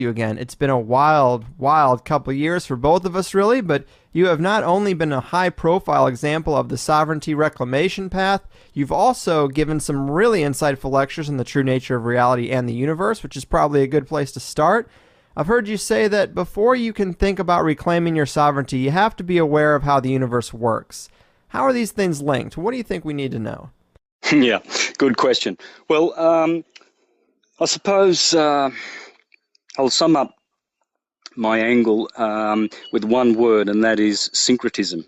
you again. It's been a wild, wild couple years for both of us, really, but you have not only been a high-profile example of the sovereignty reclamation path, you've also given some really insightful lectures on the true nature of reality and the universe, which is probably a good place to start. I've heard you say that before you can think about reclaiming your sovereignty, you have to be aware of how the universe works. How are these things linked? What do you think we need to know? Yeah, good question. Well, I suppose I'll sum up my angle with one word, and that is syncretism.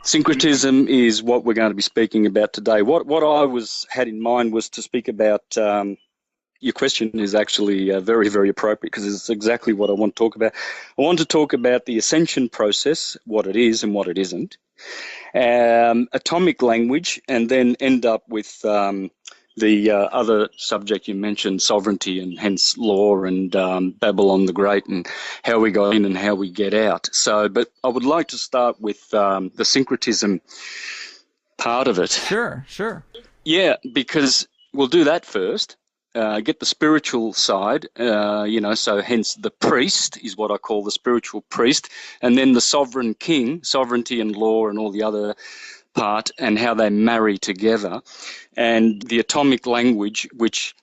Syncretism is what we're going to be speaking about today. What I had in mind was to speak about. Your question is actually very, very appropriate because it's exactly what I want to talk about. I want to talk about the ascension process, what it is and what it isn't, atomic language, and then end up with the other subject you mentioned, sovereignty and hence law and Babylon the Great and how we go in and how we get out. But I would like to start with the syncretism part of it. Sure. Yeah, because we'll do that first. Get the spiritual side, so hence the priest is what I call the spiritual priest, and then the sovereign king, sovereignty and law and all the other part, and how they marry together, and the atomic language, which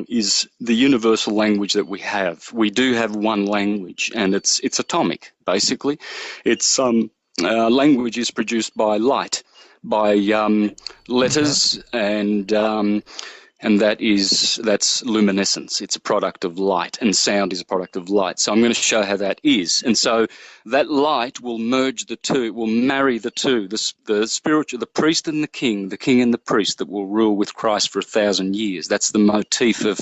is the universal language that we have. We do have one language, and it's atomic, basically. It's language is produced by light, by letters, and that's luminescence. It's a product of light, and sound is a product of light. So I'm going to show how that is. And so that light will merge the two. It will marry the two, the spiritual, the priest and the king and the priest that will rule with Christ for 1,000 years. That's the motif of,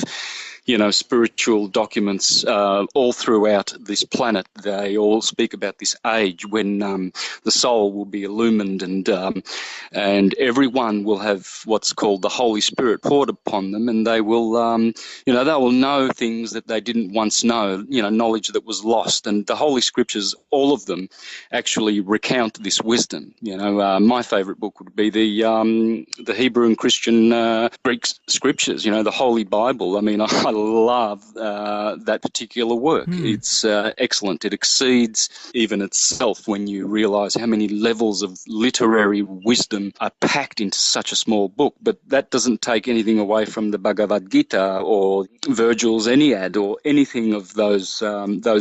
spiritual documents all throughout this planet. They all speak about this age when the soul will be illumined and everyone will have what's called the Holy Spirit poured upon them, and they will, they will know things that they didn't once know, knowledge that was lost. And the Holy Scriptures, all of them, actually recount this wisdom. My favorite book would be the Hebrew and Christian Greek Scriptures, the Holy Bible. I mean, I love that particular work. It's excellent. It exceeds even itself when you realize how many levels of literary wisdom are packed into such a small book. But that doesn't take anything away from the Bhagavad Gita or Virgil's Aeneid or anything of those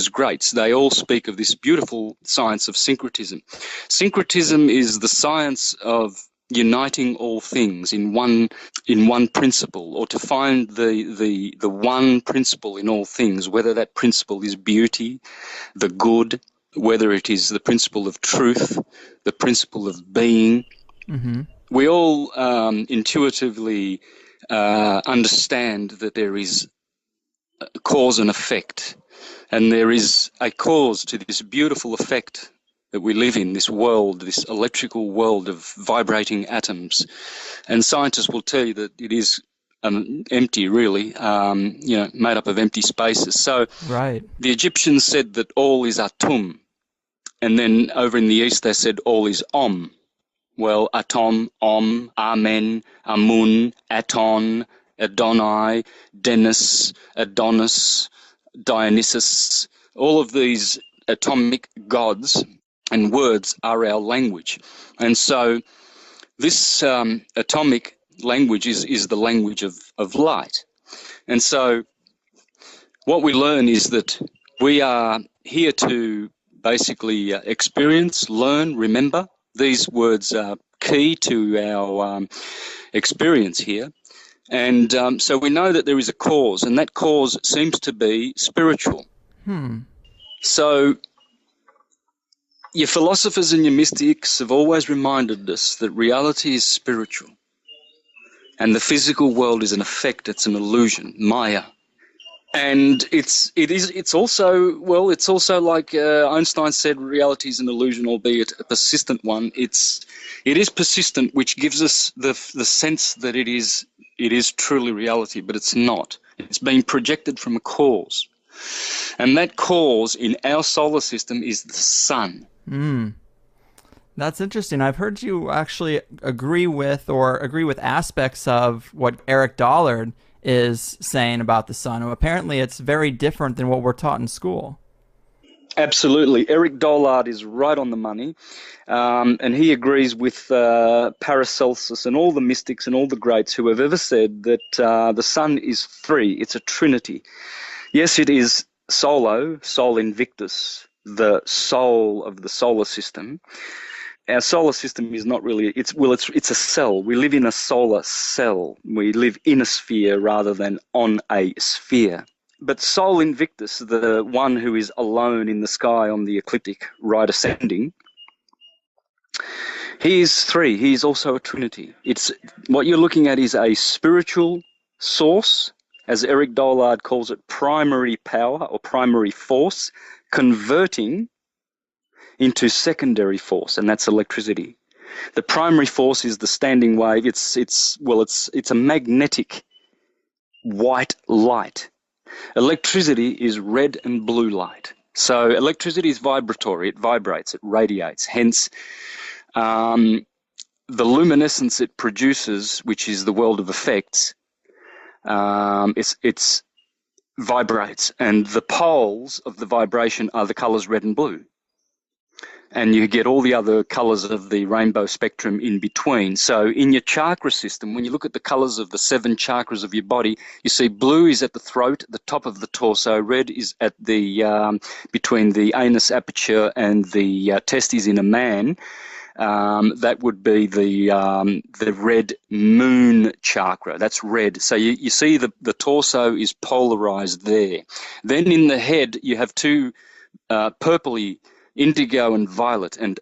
greats. They all speak of this beautiful science of syncretism. Syncretism is the science of uniting all things in one principle, or to find the one principle in all things, whether that principle is beauty, the good, whether it is the principle of truth, the principle of being. We all intuitively understand that there is a cause and effect, and there is a cause to this beautiful effect that we live in, this world, this electrical world of vibrating atoms. And scientists will tell you that it is empty, really, made up of empty spaces. So right. The Egyptians said that all is atum, and then over in the East they said all is om. Well, atom, om, amen, amun, aton, Adonai, Dennis, Adonis, Dionysus, all of these atomic gods and words are our language. And so this atomic language is the language of light. And so what we learn is that we are here to basically experience, learn, remember. These words are key to our experience here. And so we know that there is a cause, and that cause seems to be spiritual. So your philosophers and your mystics have always reminded us that reality is spiritual, and the physical world is an effect, it's an illusion, Maya. And it's also like Einstein said, reality is an illusion, albeit a persistent one. It is persistent, which gives us the sense that it is truly reality, but it's not. It's being projected from a cause. And that cause in our solar system is the sun. That's interesting. I've heard you actually agree with aspects of what Eric Dollard is saying about the sun. Apparently, it's very different than what we're taught in school. Absolutely. Eric Dollard is right on the money, and he agrees with Paracelsus and all the mystics and all the greats who have ever said that the sun is three. It's a trinity. Yes, it is Sol Invictus, the soul of the solar system. Our solar system is not really, it's a cell. We live in a solar cell. We live in a sphere rather than on a sphere. But Sol Invictus, the one who is alone in the sky on the ecliptic, right ascending, he is three. He is also a trinity. It's what you're looking at is a spiritual source, as Eric Dollard calls it, primary power or primary force, converting into secondary force, and that's electricity. The primary force is the standing wave. It's a magnetic white light. Electricity is red and blue light. So electricity is vibratory. It vibrates. It radiates. Hence, the luminescence it produces, which is the world of effects, it's vibrates, and the poles of the vibration are the colors red and blue. And you get all the other colors of the rainbow spectrum in between. So in your chakra system, when you look at the colors of the 7 chakras of your body, you see blue is at the throat, the top of the torso, red is at the between the anus aperture and the testes in a man. That would be the red moon chakra. That's red. So you see the torso is polarized there. Then in the head, you have 2 purpley, indigo and violet, and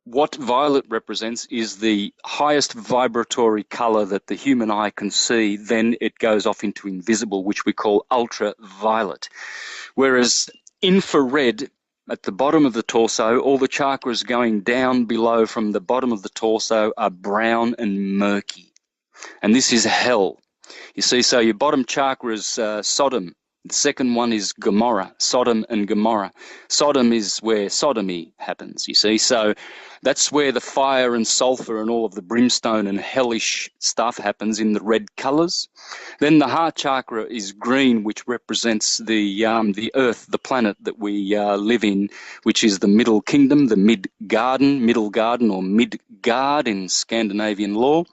what violet represents is the highest vibratory color that the human eye can see. Then it goes off into invisible, which we call ultraviolet. Whereas infrared, at the bottom of the torso, all the chakras going down below from the bottom of the torso are brown and murky, and this is hell. You see, so your bottom chakra is Sodom. The second one is Gomorrah, Sodom and Gomorrah. Sodom is where sodomy happens, you see. So that's where the fire and sulfur and all of the brimstone and hellish stuff happens in the red colors. Then the heart chakra is green, which represents the earth, the planet that we live in, which is the middle kingdom, the middle garden or Midgard in Scandinavian lore.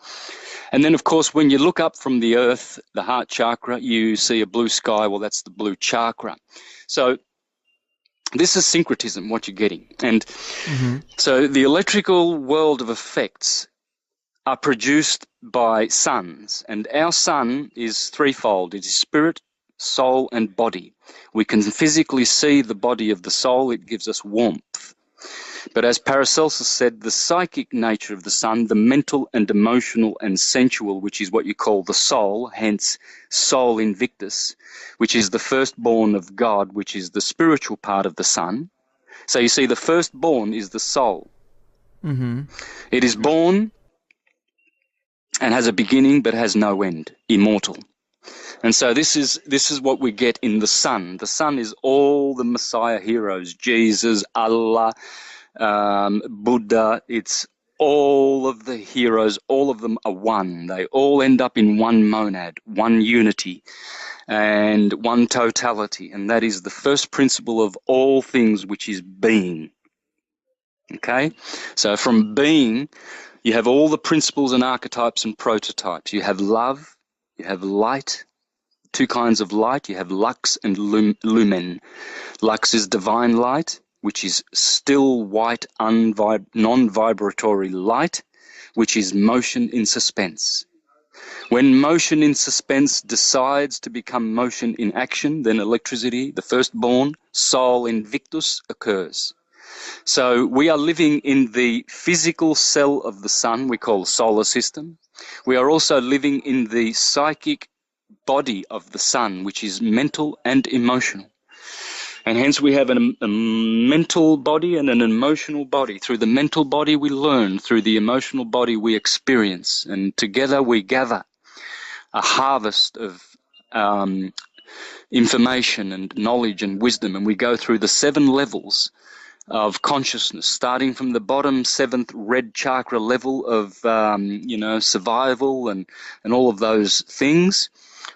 And then, of course, when you look up from the earth, the heart chakra, you see a blue sky. Well, that's the blue chakra. So this is syncretism, what you're getting. And so the electrical world of effects are produced by suns. And our sun is threefold. It is spirit, soul, and body. We can physically see the body of the soul. It gives us warmth. But as Paracelsus said, the psychic nature of the sun, the mental and emotional and sensual, which is what you call the soul, hence Sol Invictus, which is the firstborn of God, which is the spiritual part of the sun. So you see, the firstborn is the soul. It is born and has a beginning but has no end, immortal. And so this is what we get in the sun. The sun is all the Messiah heroes, Jesus, Allah, Buddha. It's all of the heroes. All of them are one. They all end up in one monad, one unity, and one totality. And that is the first principle of all things, which is being. Okay? So from being, you have all the principles and archetypes and prototypes. You have love, you have light, 2 kinds of light. You have lux and lumen. Lux is divine light, which is still white, non-vibratory light, which is motion in suspense. When motion in suspense decides to become motion in action, then electricity, the firstborn, Sol Invictus, occurs. So we are living in the physical cell of the sun, we call the solar system. We are also living in the psychic body of the sun, which is mental and emotional. And hence we have a mental body and an emotional body. Through the mental body we learn, through the emotional body we experience, and together we gather a harvest of information and knowledge and wisdom, and we go through the 7 levels of consciousness, starting from the bottom 7th red chakra level of survival and all of those things.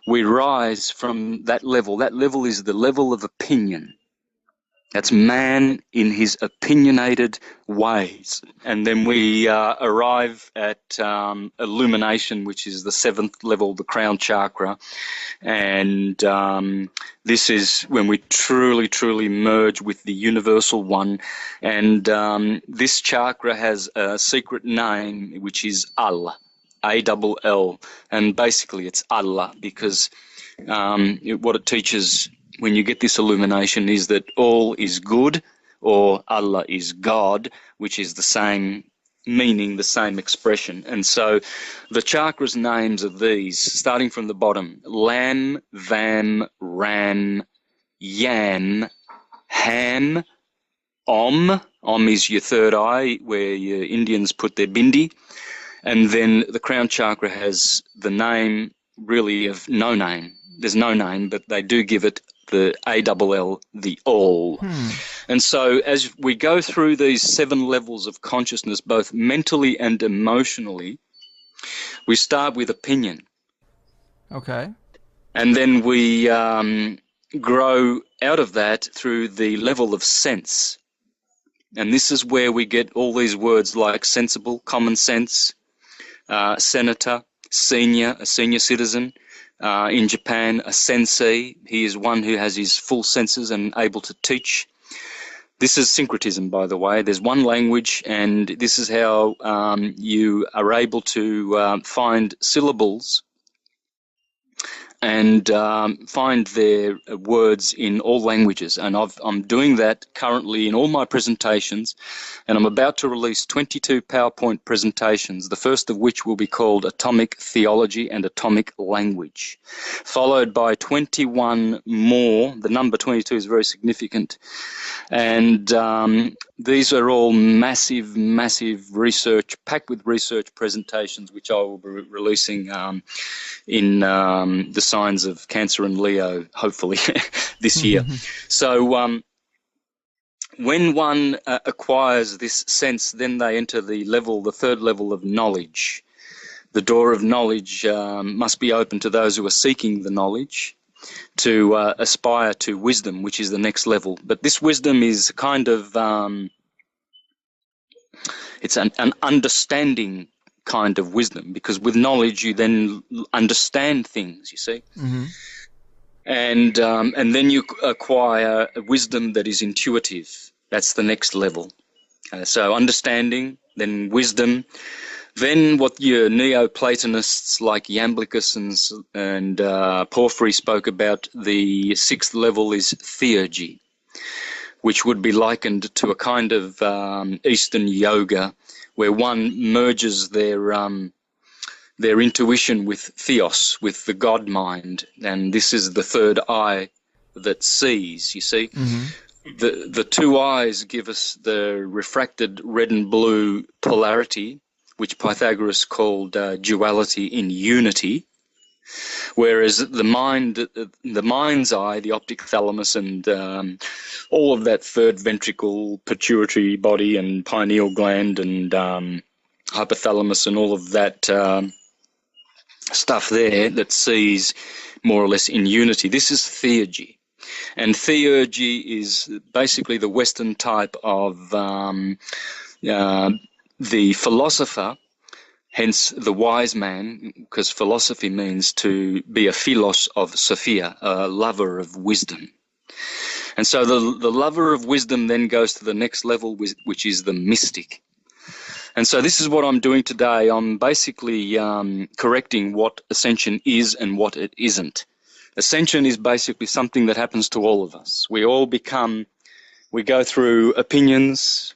we rise from that level. That level is the level of opinion. That's man in his opinionated ways. And then we arrive at illumination, which is the 7th level, the crown chakra. And this is when we truly, truly merge with the universal one. And this chakra has a secret name, which is Allah, A-double-L. And basically it's Allah, because what it teaches when you get this illumination is that all is good, or Allah is God, which is the same meaning, the same expression. And so the chakras' names are these, starting from the bottom: Lam, Vam, Ram, Yam, Ham, Om. Om is your third eye, where your Indians put their bindi. And then the crown chakra has the name really of no name. There's no name, but they do give it the A-double-L, the all. And so as we go through these 7 levels of consciousness, both mentally and emotionally, we start with opinion. Okay. And then we grow out of that through the level of sense. And this is where we get all these words like sensible, common sense, senator, senior, a senior citizen. In Japan, a sensei, he is one who has his full senses and able to teach. This is syncretism, by the way. There's one language, and this is how you are able to find syllables and find their words in all languages. And I'm doing that currently in all my presentations, and I'm about to release 22 PowerPoint presentations, the first of which will be called Atomic Theology and Atomic Language, followed by 21 more. The number 22 is very significant. And these are all massive, massive research, packed with research presentations, which I will be releasing in the signs of Cancer and Leo, hopefully, this year. So when one acquires this sense, then they enter the third level of knowledge. The door of knowledge must be open to those who are seeking the knowledge, to aspire to wisdom, which is the next level. But this wisdom is kind of, it's an understanding kind of wisdom, because with knowledge you then understand things, you see. And then you acquire a wisdom that is intuitive. That's the next level. So understanding, then wisdom. Then what your Neoplatonists like Iamblichus and Porphyry spoke about, the 6th level is theurgy, which would be likened to a kind of Eastern yoga, where one merges their intuition with theos, with the God mind, and this is the third eye that sees, you see. The 2 eyes give us the refracted red and blue polarity, which Pythagoras called duality in unity, whereas the mind's eye, the optic thalamus, and all of that third ventricle, pituitary body, and pineal gland, and hypothalamus, and all of that stuff there that sees more or less in unity. This is theurgy. And theurgy is basically the Western type of the philosopher, hence the wise man, because philosophy means to be a philos of Sophia, a lover of wisdom. And so the lover of wisdom then goes to the next level, which is the mystic. And so this is what I'm doing today. I'm basically correcting what ascension is and what it isn't. Ascension is basically something that happens to all of us. We go through opinions,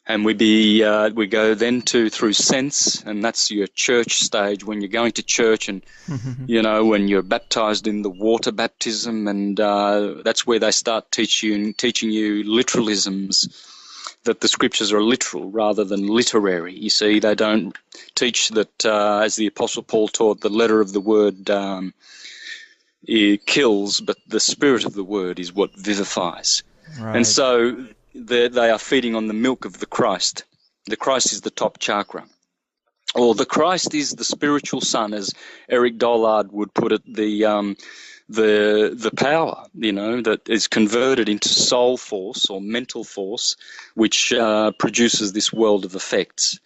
and we go then through sense, and that's your church stage, when you're going to church, and when you're baptized in the water baptism, and that's where they start teaching you literalisms, that the scriptures are literal rather than literary. You see, they don't teach that, as the Apostle Paul taught, the letter of the word it kills, but the spirit of the word is what vivifies. Right. And so they are feeding on the milk of the Christ. The Christ is the top chakra. or the Christ is the spiritual sun, as Eric Dollard would put it, the power, that is converted into soul force or mental force, which produces this world of effects.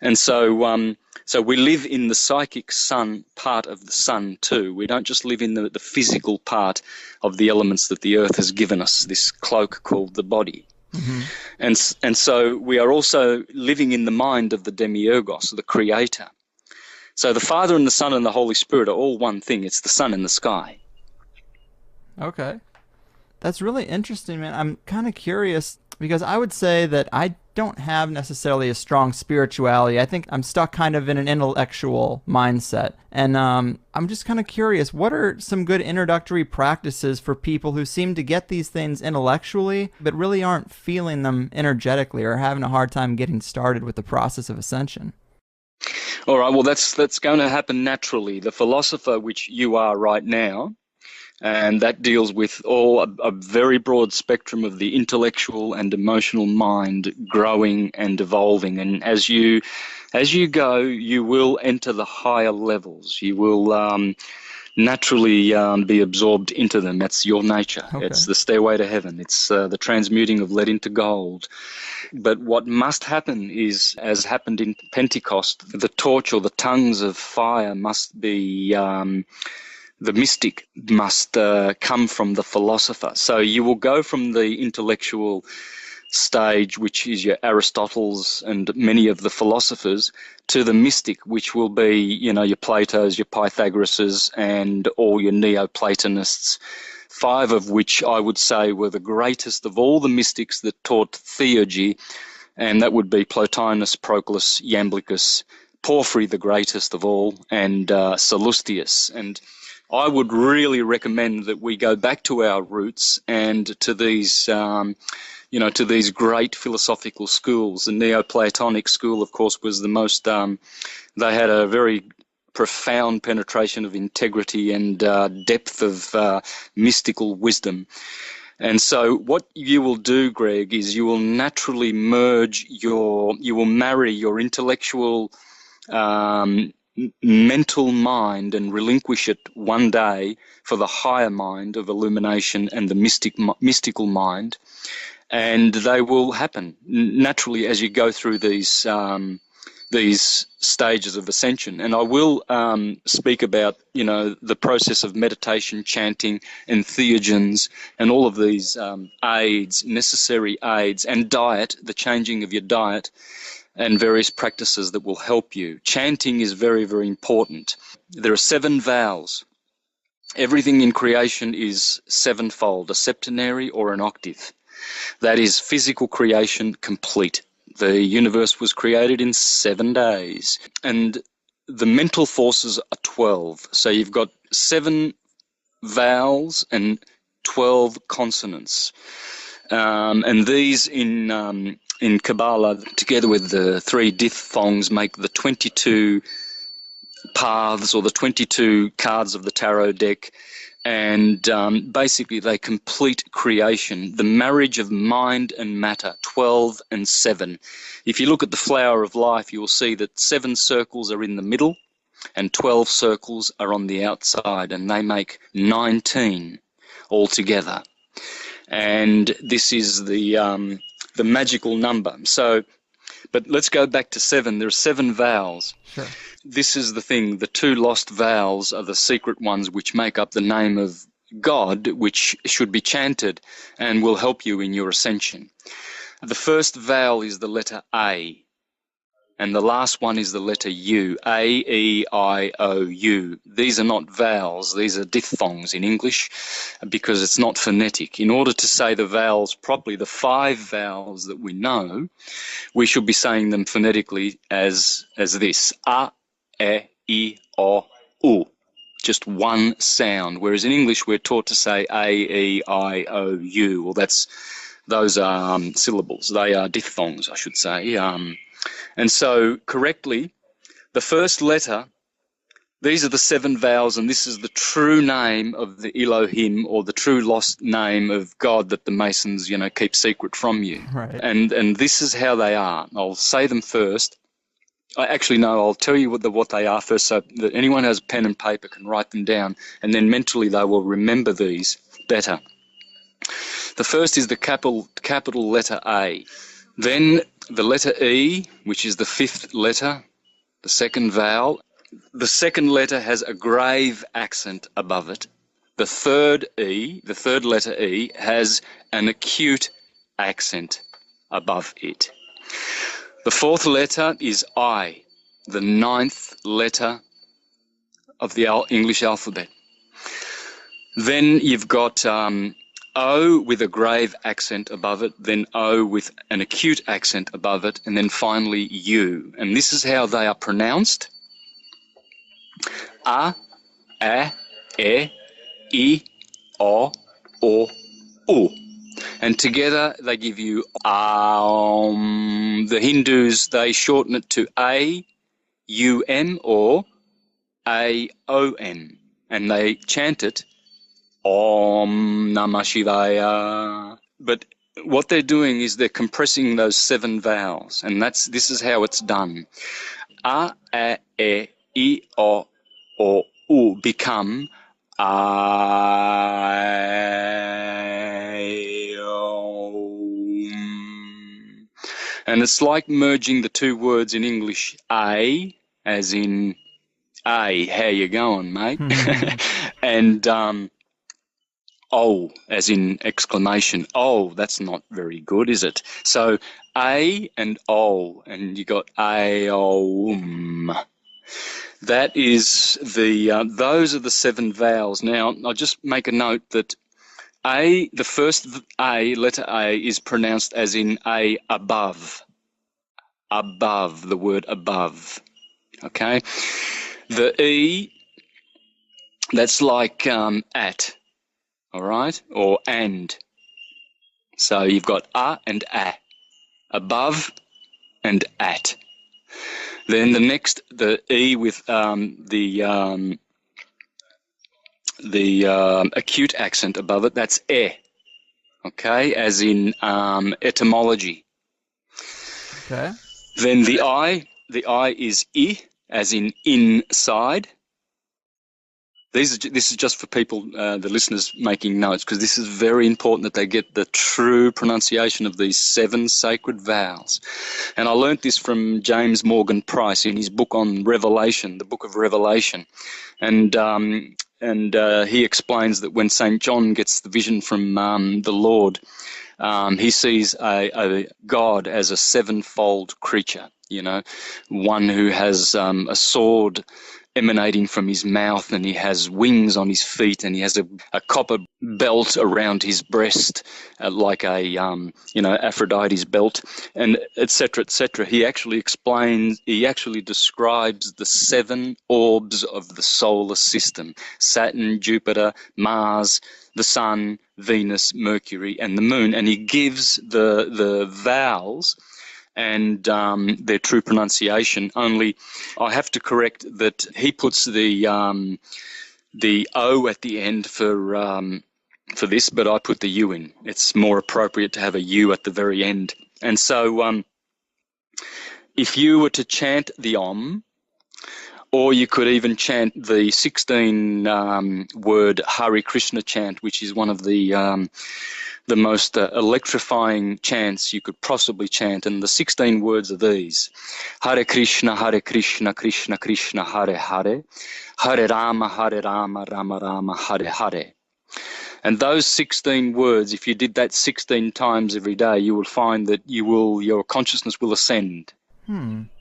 And so we live in the psychic sun part of the sun too. We don't just live in the physical part of the elements that the earth has given us, this cloak called the body. Mm-hmm. And so we are also living in the mind of the demiurgos, the creator. So the Father and the Son and the Holy Spirit are all one thing. It's the sun in the sky. Okay. That's really interesting, man. I'm kind of curious because I would say that I don't have necessarily a strong spirituality. I think I'm stuck kind of in an intellectual mindset. And I'm just kind of curious, what are some good introductory practices for people who seem to get these things intellectually, but really aren't feeling them energetically or having a hard time getting started with the process of ascension? All right, well, that's going to happen naturally. The philosopher, which you are right now, and that deals with a very broad spectrum of the intellectual and emotional mind growing and evolving. And as you go, you will enter the higher levels. You will naturally be absorbed into them. That's your nature. Okay. It's the stairway to heaven. It's the transmuting of lead into gold. But what must happen is, as happened in Pentecost, the torch or the tongues of fire must be... the mystic must come from the philosopher. So you will go from the intellectual stage, which is your Aristotle's and many of the philosophers, to the mystic, which will be, your Plato's, your Pythagoras's, and all your Neoplatonists, 5 of which I would say were the greatest of all the mystics that taught theurgy, and that would be Plotinus, Proclus, Iamblichus, Porphyry, the greatest of all, and Sallustius. And I would really recommend that we go back to our roots and to these, to these great philosophical schools. The Neoplatonic school, of course, was the most, they had a very profound penetration of integrity and depth of mystical wisdom. And so what you will do, Greg, is you will naturally you will marry your intellectual mental mind and relinquish it one day for the higher mind of illumination and the mystical mind, and they will happen naturally as you go through these stages of ascension. And I will speak about the process of meditation, chanting, and theogens, and all of these aids, necessary aids, and diet, the changing of your diet, and various practices that will help you. Chanting is very, very important. There are 7 vowels. Everything in creation is sevenfold, a septenary or an octave. That is physical creation complete. The universe was created in 7 days. And the mental forces are 12. So you've got 7 vowels and 12 consonants. And these in Kabbalah, together with the 3 diphthongs, make the 22 paths or the 22 cards of the tarot deck. And basically they complete creation, the marriage of mind and matter, 12 and 7. If you look at the flower of life, you will see that 7 circles are in the middle and 12 circles are on the outside, and they make 19 altogether. And this is the magical number. So, but let's go back to 7. There are 7 vowels. Sure. This is the thing. The 2 lost vowels are the secret ones which make up the name of God, which should be chanted and will help you in your ascension. The first vowel is the letter A, and the last one is the letter U, A-E-I-O-U. These are not vowels, these are diphthongs in English because it's not phonetic. In order to say the vowels properly, the 5 vowels that we know, we should be saying them phonetically as this, A, E, I, O, U. Just one sound, whereas in English we're taught to say A, E, I, O, U. Well, those are syllables. They are diphthongs, I should say. And so correctly, the first letter, these are the 7 vowels, and this is the true name of the Elohim, or the true lost name of God that the Masons, keep secret from you. Right. And this is how they are. I'll say them first. I actually know. I'll tell you what they are first, so that anyone who has pen and paper can write them down, and then mentally they will remember these better. The first is the capital letter A. Then the letter E, which is the fifth letter, the second vowel. The second letter has a grave accent above it. The third letter E, has an acute accent above it. The fourth letter is I, the ninth letter of the English alphabet. Then you've got O with a grave accent above it, then O with an acute accent above it, and then finally U. And this is how they are pronounced. A, E, I, O, U. And together they give you The Hindus, they shorten it to A-U-M or A-O-M. And they chant it Om Namah Shivaya. But what they're doing is they're compressing those 7 vowels, and this is how it's done. A, E, I, O, U become I, O. And it's like merging the 2 words in English, A, as in, A, how you going, mate? And O, as in exclamation. Oh, that's not very good, is it? So A and O, and you got A-O-M. That is those are the 7 vowels. Now, I'll just make a note that A, the first A, letter A, is pronounced as in A above. Above, the word above. Okay? The E, that's like at. All right, or and. So you've got a and a, above and at. Then the next, the E with the acute accent above it, that's e. Okay, as in etymology. Okay. Then the I is I, as in inside. This is just for people, the listeners making notes, because this is very important that they get the true pronunciation of these 7 sacred vowels. And I learnt this from James Morgan Price in his book on Revelation, the Book of Revelation. And he explains that when St. John gets the vision from the Lord, he sees a God as a 7-fold creature, one who has a sword emanating from his mouth, and he has wings on his feet, and he has a copper belt around his breast, like a Aphrodite's belt, and etc. etc. He actually describes the 7 orbs of the solar system: Saturn, Jupiter, Mars, the Sun, Venus, Mercury, and the Moon, and he gives the vowels and their true pronunciation. Only I have to correct that he puts the O at the end for this, but I put the U in. It's more appropriate to have a U at the very end. And so if you were to chant the Om, or you could even chant the 16-word Hare Krishna chant, which is one of the most electrifying chants you could possibly chant. And the 16 words are these: Hare Krishna, Krishna Krishna, Hare Hare, Hare Rama, Rama Rama, Hare Hare. And those 16 words, if you did that 16 times every day, you will find that your consciousness will ascend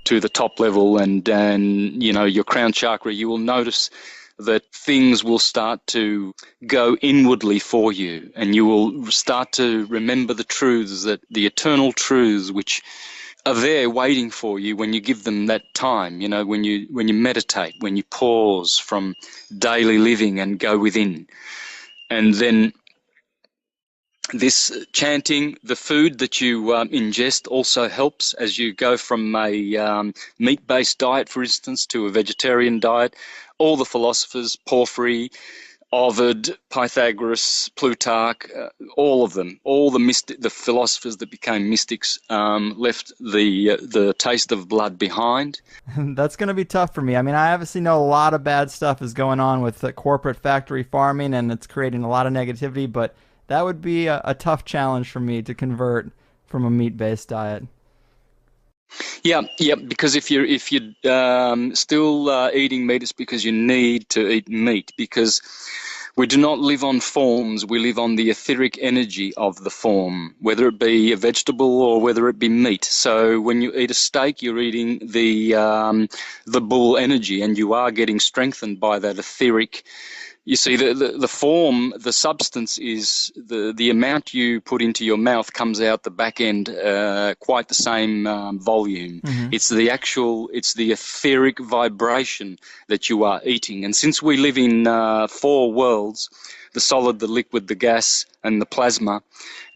to the top level, and your crown chakra, you will notice that things will start to go inwardly for you, and you will start to remember the truths, the eternal truths which are there waiting for you when you give them that time, when you meditate, when you pause from daily living and go within. And then this chanting, the food that you ingest also helps as you go from a meat-based diet, for instance, to a vegetarian diet. All the philosophers, Porphyry, Ovid, Pythagoras, Plutarch, all of them, all the philosophers that became mystics left the taste of blood behind. That's going to be tough for me. I mean, I obviously know a lot of bad stuff is going on with the corporate factory farming, and it's creating a lot of negativity, but that would be a tough challenge for me to convert from a meat-based diet. Yeah, because if you're still eating meat, it's because you need to eat meat, because we do not live on forms, we live on the etheric energy of the form, whether it be a vegetable or whether it be meat. So when you eat a steak, you're eating the bull energy, and you are getting strengthened by that etheric. You see, the form, the substance is the amount you put into your mouth comes out the back end quite the same volume. Mm-hmm. It's the etheric vibration that you are eating. And since we live in 4 worlds, the solid, the liquid, the gas, and the plasma,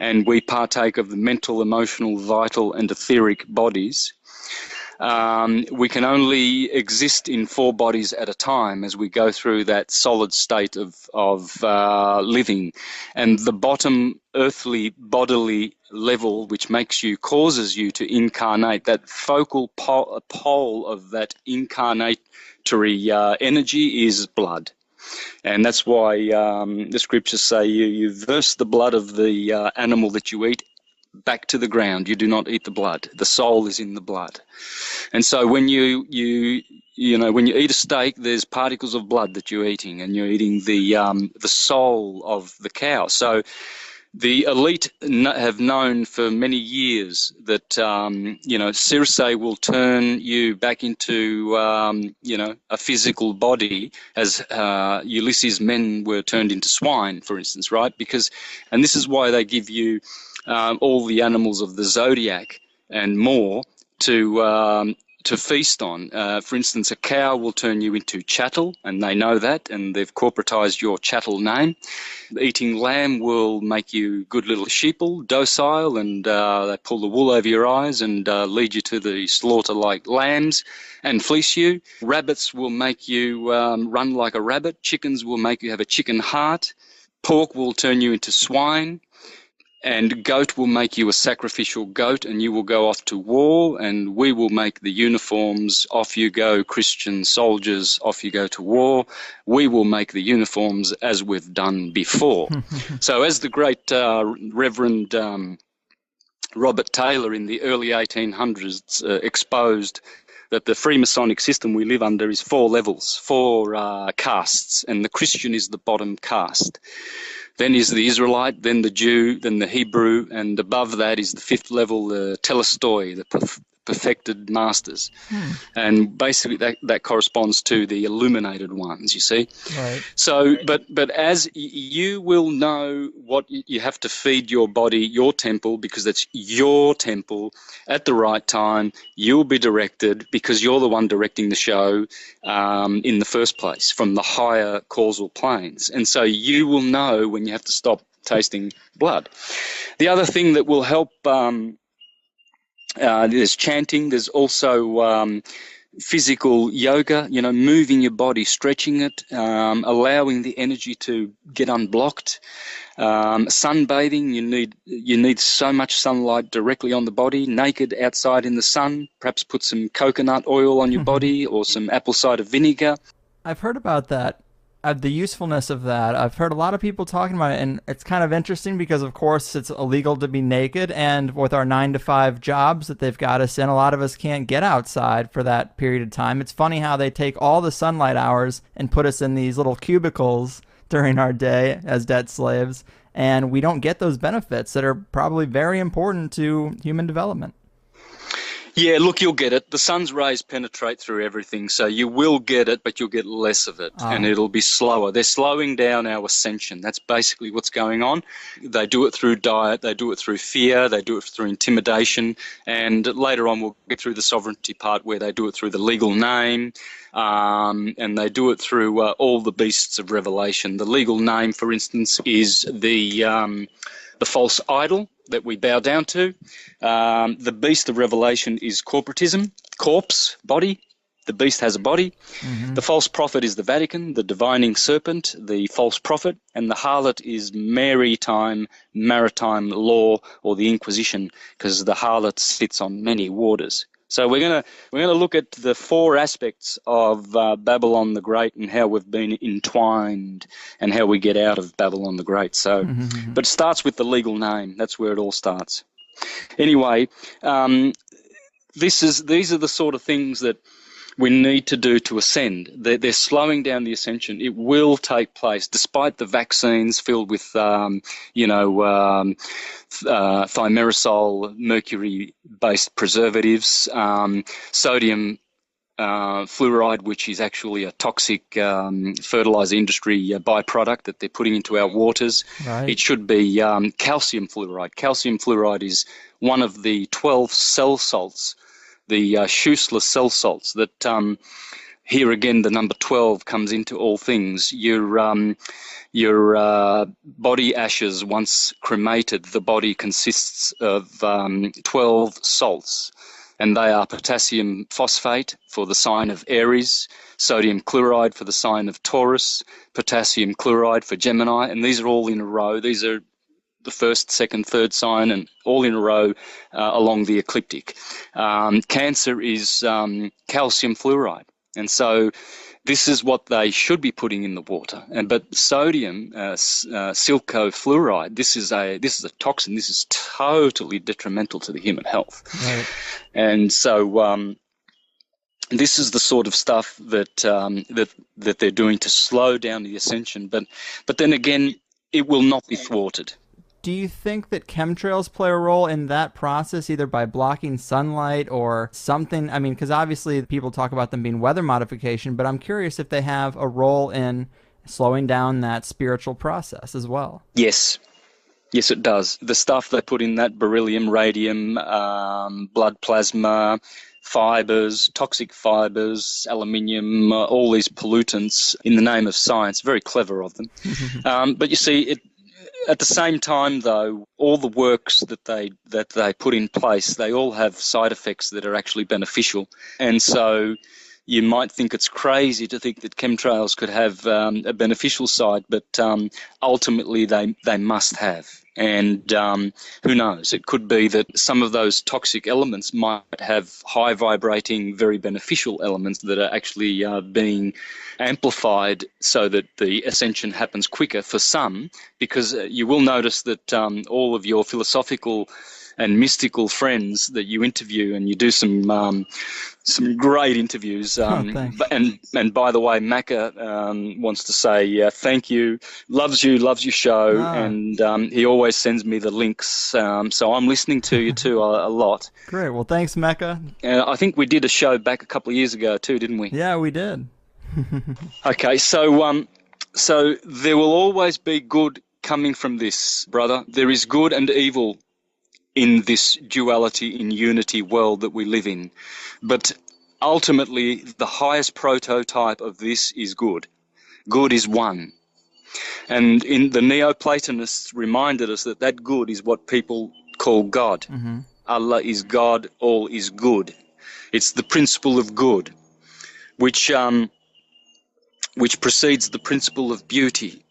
and we partake of the mental, emotional, vital, and etheric bodies, we can only exist in 4 bodies at a time as we go through that solid state of living. And the bottom earthly bodily level, which causes you to incarnate, that focal pole of that incarnatory energy is blood. And that's why the scriptures say you verse the blood of the animal that you eat back to the ground. You do not eat the blood. The soul is in the blood. And so when you eat a steak, there's particles of blood that you're eating, and you're eating the soul of the cow. So the elite have known for many years that Circe will turn you back into a physical body, as Ulysses' men were turned into swine, for instance, right? And this is why they give you all the animals of the zodiac and more to feast on. For instance, a cow will turn you into chattel, and they know that, and they've corporatized your chattel name. Eating lamb will make you good little sheeple, docile, and they pull the wool over your eyes and lead you to the slaughter like lambs and fleece you. Rabbits will make you run like a rabbit. Chickens will make you have a chicken heart. Pork will turn you into swine. And goat will make you a sacrificial goat, and you will go off to war, and we will make the uniforms. Off you go, Christian soldiers, off you go to war. We will make the uniforms as we've done before. So as the great Reverend Robert Taylor in the early 1800s exposed, that the Freemasonic system we live under is 4 levels, 4 castes, and the Christian is the bottom caste. Then is the Israelite, then the Jew, then the Hebrew, and above that is the 5th level, the Telestoi, the perfected masters. And basically that corresponds to the illuminated ones, you see. Right. So, but as you will know what you have to feed your body, your temple, because that's your temple, at the right time, you'll be directed, because you're the one directing the show in the first place, from the higher causal planes. And so you will know when you have to stop tasting blood. The other thing that will help, there's chanting, there's also physical yoga, moving your body, stretching it, allowing the energy to get unblocked. Sunbathing, you need so much sunlight directly on the body, naked outside in the sun. Perhaps put some coconut oil on your body or some apple cider vinegar. I've heard about that. The usefulness of that. I've heard a lot of people talking about it, and it's kind of interesting because, of course, it's illegal to be naked, and with our 9-to-5 jobs that they've got us in, a lot of us can't get outside for that period of time. It's funny how they take all the sunlight hours and put us in these little cubicles during our day as debt slaves, and we don't get those benefits that are probably very important to human development. Yeah, look, you'll get it. The sun's rays penetrate through everything, so you will get it, but you'll get less of it, and it'll be slower. They're slowing down our ascension. That's basically what's going on. They do it through diet, they do it through fear, they do it through intimidation, and later on we'll get through the sovereignty part where they do it through the legal name, and they do it through all the beasts of revelation. The legal name, for instance, is the false idol that we bow down to. The beast of revelation is corporatism, corpse, body. The beast has a body. Mm-hmm. The false prophet is the Vatican, the divining serpent, the false prophet, and the harlot is maritime law or the Inquisition, because the harlot sits on many waters. So we're gonna look at the four aspects of Babylon the Great and how we've been entwined and how we get out of Babylon the Great. So, but it starts with the legal name. That's where it all starts. Anyway, these are the sort of things that we need to do to ascend. They're slowing down the ascension. It will take place, despite the vaccines filled with, thimerosal, mercury-based preservatives, sodium fluoride, which is actually a toxic fertilizer industry byproduct that they're putting into our waters. Right. It should be calcium fluoride. Calcium fluoride is one of the 12 cell salts, the Schussler cell salts that here again the number 12 comes into all things. Your body ashes, once cremated, the body consists of 12 salts, and they are potassium phosphate for the sign of Aries, sodium chloride for the sign of Taurus, potassium chloride for Gemini, and these are all in a row. These are the first, second, third sign, and all in a row along the ecliptic. Cancer is calcium fluoride, and so this is what they should be putting in the water. But sodium, silcofluoride, this is a toxin. This is totally detrimental to the human health. Right. And so this is the sort of stuff that that they're doing to slow down the ascension. But then again, it will not be thwarted. Do you think that chemtrails play a role in that process, either by blocking sunlight or something? I mean, because obviously people talk about them being weather modification, but I'm curious if they have a role in slowing down that spiritual process as well. Yes. Yes, it does. The stuff they put in that, beryllium, radium, blood plasma, fibers, toxic fibers, aluminium, all these pollutants in the name of science, very clever of them. But you see, at the same time, though, all the works that they put in place, they all have side effects that are actually beneficial. And so you might think it's crazy to think that chemtrails could have a beneficial side, but ultimately they must have. And who knows? It could be that some of those toxic elements might have high vibrating, very beneficial elements that are actually being amplified so that the ascension happens quicker for some, because you will notice that all of your philosophical and mystical friends that you interview, and you do some great interviews. And by the way, Macca wants to say thank you, loves your show, and he always sends me the links. So I'm listening to you too a lot. Great. Well, thanks, Mecca. I think we did a show back a couple of years ago too, didn't we? Yeah, we did. Okay, so there will always be good coming from this, brother. There is good and evil in this duality, in unity world that we live in. But ultimately, the highest prototype of this is good. Good is one. And in the Neoplatonists reminded us that good is what people call God. Mm-hmm. Allah is God, all is good. It's the principle of good, which precedes the principle of beauty.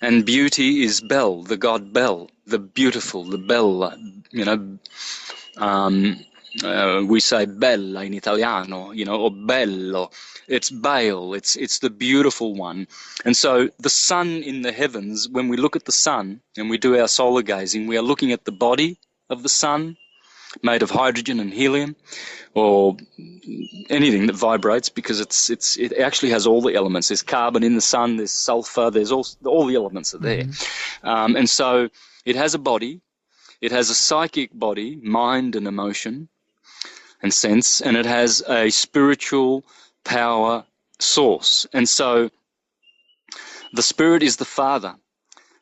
And beauty is Bel, the god Bel, the beautiful, the bella. We say bella in Italiano, or bello. It's Baal, it's the beautiful one. And so the sun in the heavens, when we look at the sun and we do our solar gazing, we are looking at the body of the sun, made of hydrogen and helium, or anything that vibrates, because it actually has all the elements. There's carbon in the sun, there's sulfur, there's all the elements are there. Mm-hmm. And so it has a body, it has a psychic body, mind and emotion and sense, and it has a spiritual power source. And so the spirit is the Father,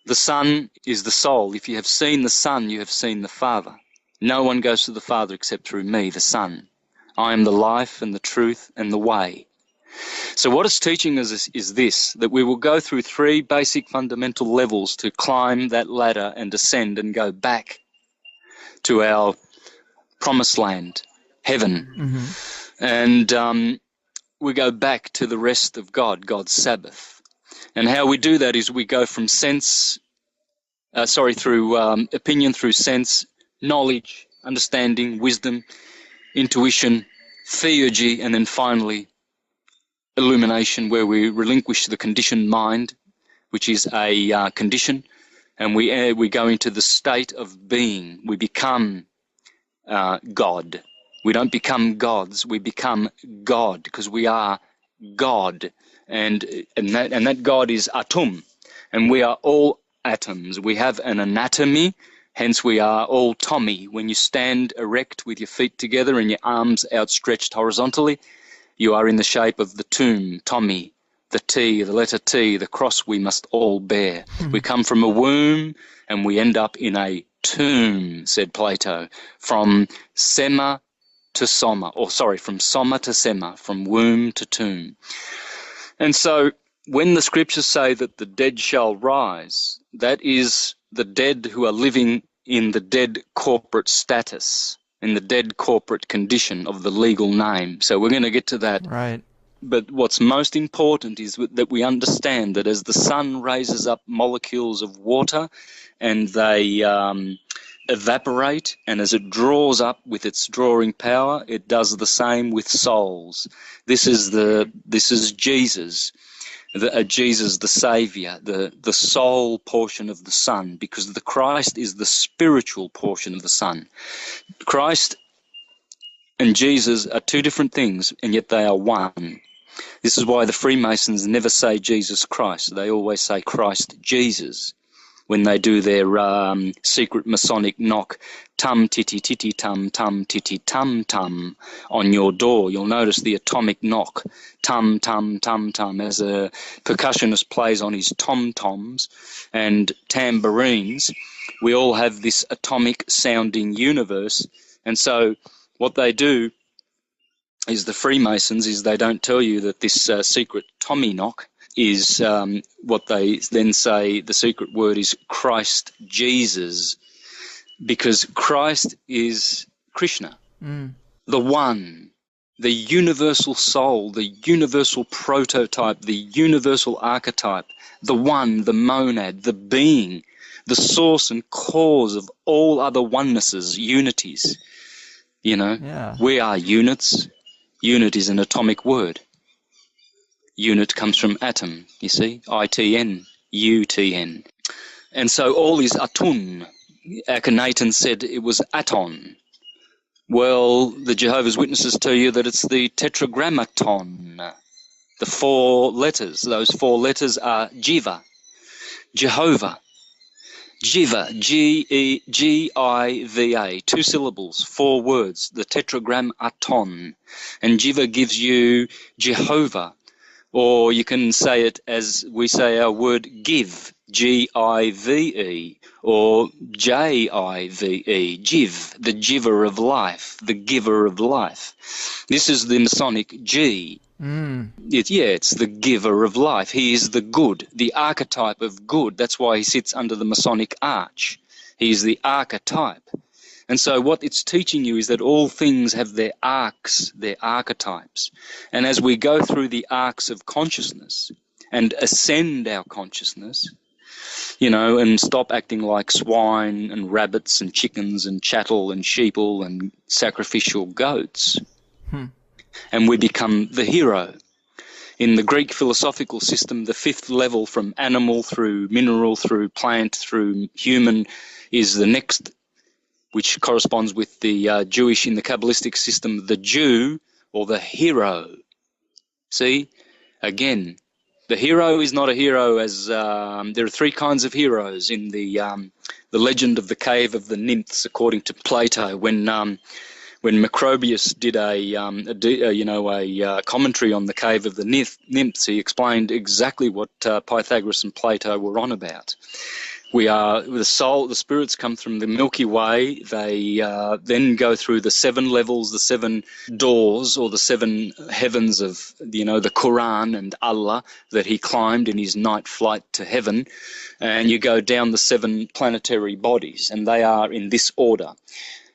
the Son is the soul. If you have seen the Son, you have seen the Father. No one goes to the Father except through me, the Son. I am the life and the truth and the way. So what it's teaching us is this, that we will go through three basic fundamental levels to climb that ladder and ascend and go back to our promised land, heaven. Mm-hmm. And we go back to the rest of God, God's Sabbath. And how we do that is we go from through opinion, through sense, knowledge, understanding, wisdom, intuition, theurgy, and then finally illumination, where we relinquish the conditioned mind, which is a condition, and we go into the state of being. We become God. We don't become gods. We become God, because we are God, and that God is Atum, and we are all atoms. We have an anatomy, hence we are all Tommy. When you stand erect with your feet together and your arms outstretched horizontally, you are in the shape of the tomb, Tommy, the T, the letter T, the cross we must all bear. We come from a womb and we end up in a tomb, said Plato, from Sema to Soma, from Soma to Sema, from womb to tomb. And so when the scriptures say that the dead shall rise, that is the dead who are living in the dead corporate status, in the dead corporate condition of the legal name. So we're going to get to that. Right. But what's most important is that we understand that as the sun raises up molecules of water and they evaporate, and as it draws up with its drawing power, it does the same with souls. This is Jesus. Jesus, the Saviour, the soul portion of the Son, because the Christ is the spiritual portion of the Son. Christ and Jesus are two different things, and yet they are one. This is why the Freemasons never say Jesus Christ. They always say Christ Jesus when they do their secret Masonic knock, tum titty titty tum tum titty tum tum on your door. You'll notice the atomic knock, tum tum tum tum, as a percussionist plays on his tom-toms and tambourines. We all have this atomic sounding universe. And so what they do is, the Freemasons, is they don't tell you that this secret Tommy knock is what they then say the secret word is Christ Jesus, because Christ is Krishna, the one, the universal soul, the universal prototype, the universal archetype, the one, the monad, the being, the source and cause of all other onenesses, unities. You know, we are units. Unit is an atomic word. Unit comes from atom, you see, I-T-N, U-T-N. And so all is atun. Akhenaten said it was aton. Well, the Jehovah's Witnesses tell you that it's the tetragrammaton, the 4 letters. Those 4 letters are Jiva, Jehovah. Jiva, G-I-V-A, 2 syllables, 4 words, the tetragrammaton. And Jiva gives you Jehovah, or you can say it as we say our word give, G-I-V-E, or J-I-V-E, Jiv, the giver of life, the giver of life. This is the Masonic G. It's the giver of life. He is the good, the archetype of good. That's why he sits under the Masonic arch. He is the archetype. And so what it's teaching you is that all things have their arcs, their archetypes. And as we go through the arcs of consciousness and ascend our consciousness, you know, and stop acting like swine and rabbits and chickens and chattel and sheeple and sacrificial goats, and we become the hero. In the Greek philosophical system, the 5th level from animal through mineral through plant through human is the next, which corresponds with the Jewish, in the Kabbalistic system, the Jew or the hero. See, again, the hero is not a hero as there are 3 kinds of heroes in the legend of the cave of the nymphs, according to Plato. When Macrobius did a commentary on the cave of the nymphs, he explained exactly what Pythagoras and Plato were on about. We are the soul, the spirits come from the Milky Way. They then go through the 7 levels, the 7 doors, or the 7 heavens of, the Quran and Allah that he climbed in his night flight to heaven. And you go down the 7 planetary bodies, and they are in this order.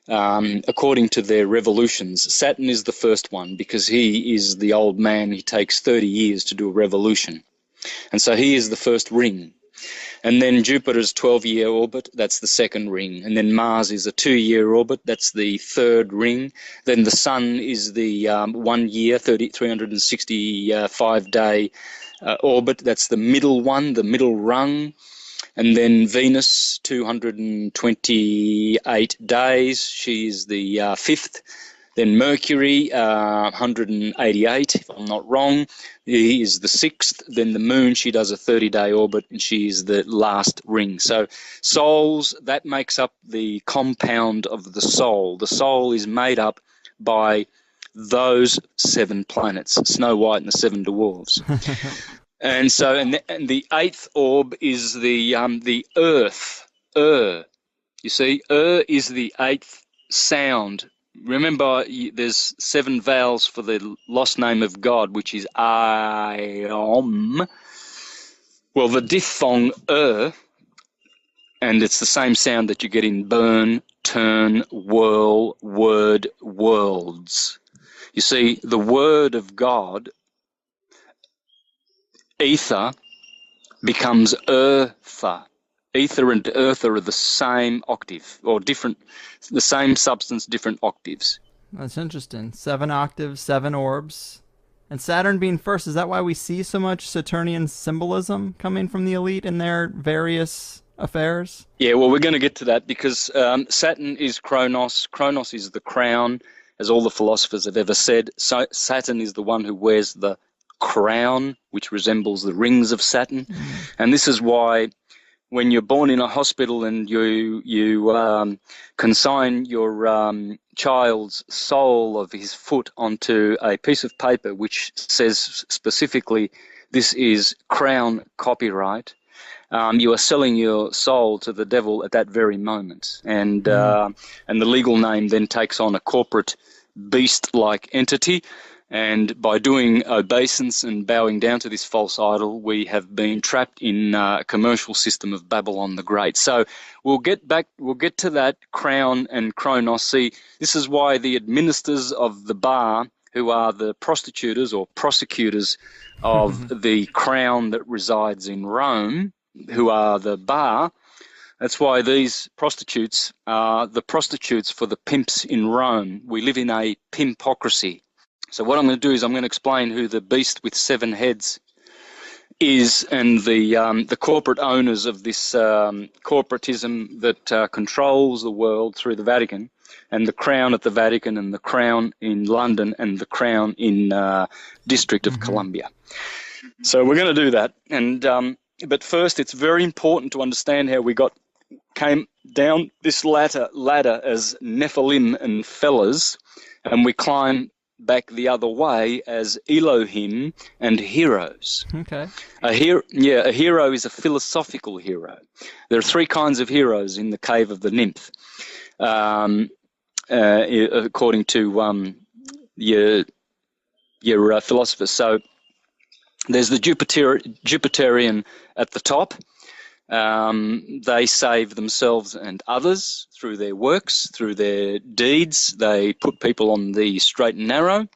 according to their revolutions. Saturn is the first one because he is the old man. He takes 30 years to do a revolution. And so he is the first ring. And then Jupiter's 12-year orbit, that's the second ring. And then Mars is a 2-year orbit, that's the third ring. Then the Sun is the 1 year, 365-day orbit, that's the middle one, the middle rung. And then Venus, 228 days, she's the fifth. Then Mercury, 188, if I'm not wrong, he is the sixth. Then the Moon, she does a 30-day orbit, and she is the last ring. So souls, that makes up the compound of the soul. The soul is made up by those 7 planets, Snow White and the 7 dwarves. And so, and the 8th orb is the Earth. You see, is the 8th sound. Remember, there's 7 vowels for the lost name of God, which is I-om. Well, the diphthong and it's the same sound that you get in burn, turn, whirl, word, worlds. You see, the word of God, ether, becomes earther. Ether and earther are the same octave, or different, the same substance, different octaves. That's interesting. 7 octaves, 7 orbs. And Saturn being first, is that why we see so much Saturnian symbolism coming from the elite in their various affairs? Yeah, well, we're going to get to that because Saturn is Kronos. Kronos is the crown, as all the philosophers have ever said. So Saturn is the one who wears the crown, which resembles the rings of Saturn. And this is why when you're born in a hospital and you consign your child's sole of his foot onto a piece of paper which says specifically, this is crown copyright, you are selling your soul to the devil at that very moment. And the legal name then takes on a corporate beast-like entity. And by doing obeisance and bowing down to this false idol, we have been trapped in a commercial system of Babylon the Great. So we'll get to that crown and Kronos. See, this is why the administrators of the bar, who are the prostitutors or prosecutors of the crown that resides in Rome, who are the bar, that's why these prostitutes are the prostitutes for the pimps in Rome. We live in a pimpocracy. So what I'm going to do is I'm going to explain who the beast with 7 heads is and the corporate owners of this corporatism that controls the world through the Vatican, and the crown at the Vatican and the crown in London and the crown in District of Columbia. So we're going to do that. And but first, it's very important to understand how we came down this ladder as Nephilim and fellas, and we climb back the other way as Elohim and heroes. Okay. A hero is a philosophical hero. There are 3 kinds of heroes in the cave of the nymph, according to your philosophers. So there's the Jupiterian at the top. They save themselves and others through their works, through their deeds. They put people on the straight and narrow.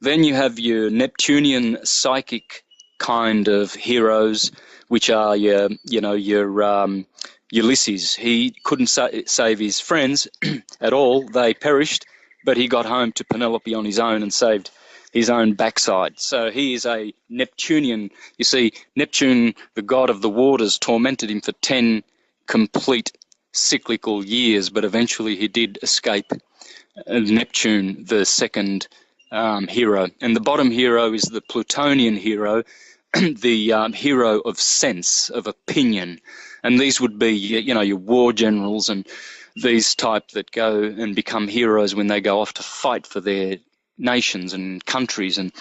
Then you have your Neptunian psychic kind of heroes, which are your Ulysses. He couldn't save his friends at all. They perished, but he got home to Penelope on his own and saved his own backside. So he is a Neptunian. You see, Neptune, the god of the waters, tormented him for 10 complete cyclical years, but eventually he did escape. Neptune, the second hero. And the bottom hero is the Plutonian hero, the hero of sense, of opinion. And these would be, your war generals and these type that go and become heroes when they go off to fight for their nations and countries, and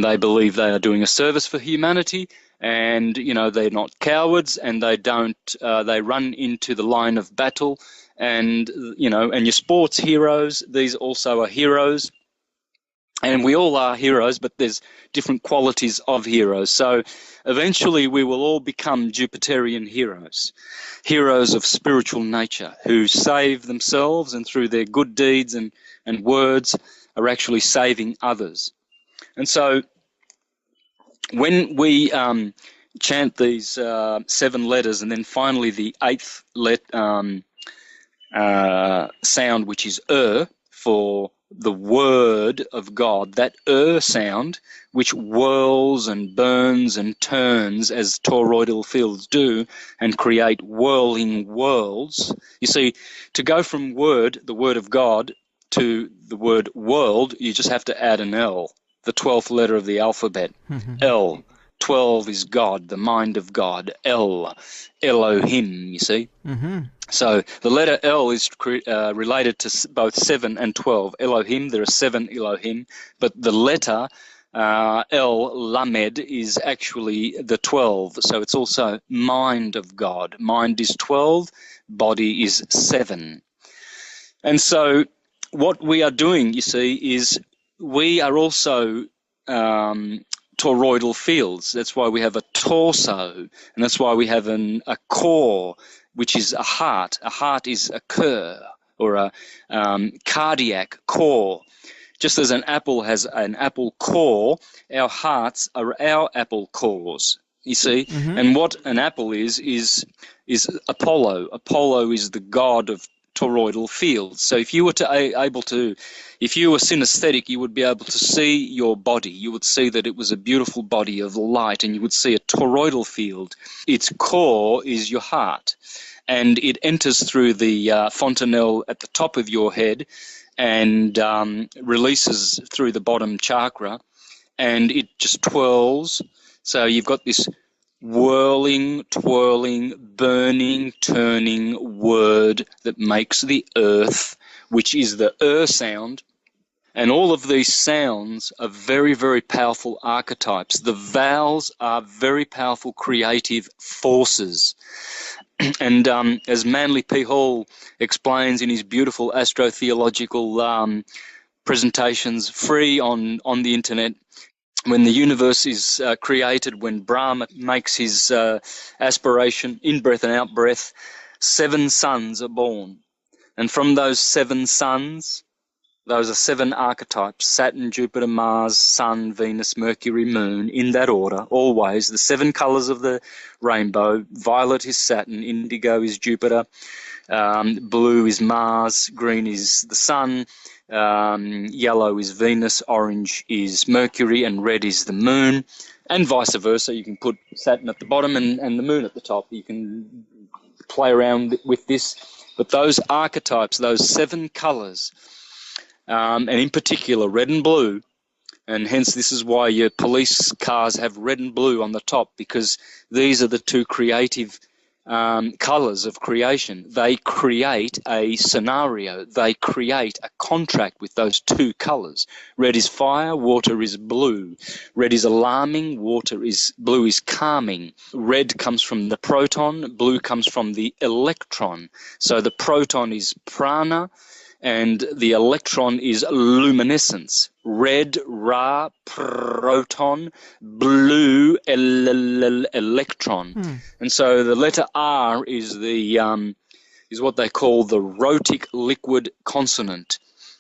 they believe they are doing a service for humanity, and they're not cowards, and they run into the line of battle, and your sports heroes, these also are heroes. And we all are heroes, but there's different qualities of heroes. So eventually we will all become Jupiterian heroes, heroes of spiritual nature who save themselves and through their good deeds and words are actually saving others. And so when we chant these 7 letters and then finally the 8th sound, which is for the word of God, that sound, which whirls and burns and turns as toroidal fields do and create whirling worlds. You see, to go from the word of God, to the word world, you just have to add an L, the 12th letter of the alphabet. L. 12 is God, the mind of God. Elohim, you see. So the letter L is related to both 7 and 12. Elohim, there are 7 Elohim, but the letter El Lamed is actually the 12. So it's also mind of God. Mind is 12, body is 7. And so what we are doing, you see, is we are also toroidal fields. That's why we have a torso, and that's why we have a core, which is a heart. A heart is a cur, or a cardiac core. Just as an apple has an apple core, our hearts are our apple cores, you see. And what an apple is Apollo. Apollo is the god of toroidal fields. So if you were if you were synesthetic, you would be able to see your body. You would see that it was a beautiful body of light, and you would see a toroidal field. Its core is your heart, and it enters through the fontanelle at the top of your head and releases through the bottom chakra, and it just twirls. So you've got this whirling, twirling, burning, turning word that makes the earth, which is the sound. And all of these sounds are very, very powerful archetypes. The vowels are very powerful creative forces. And as Manly P. Hall explains in his beautiful astrotheological presentations, free on the internet, when the universe is created, when Brahma makes his aspiration, in-breath and out-breath, 7 suns are born. And from those 7 suns, those are 7 archetypes: Saturn, Jupiter, Mars, Sun, Venus, Mercury, Moon, in that order, always. The 7 colours of the rainbow. Violet is Saturn, indigo is Jupiter, blue is Mars, green is the Sun, yellow is Venus, orange is Mercury, and red is the Moon, and vice versa. You can put Saturn at the bottom and the Moon at the top. You can play around with this. But those archetypes, those 7 colours, and in particular red and blue, and hence this is why your police cars have red and blue on the top, because these are the 2 creative colours of creation. They create a scenario. They create a contract with those 2 colours. Red is fire, water is blue. Red is alarming, blue is calming. Red comes from the proton, blue comes from the electron. So the proton is prana, and the electron is luminescence. Red, Ra, proton, blue, electron. And so the letter R is is what they call the rhotic liquid consonant,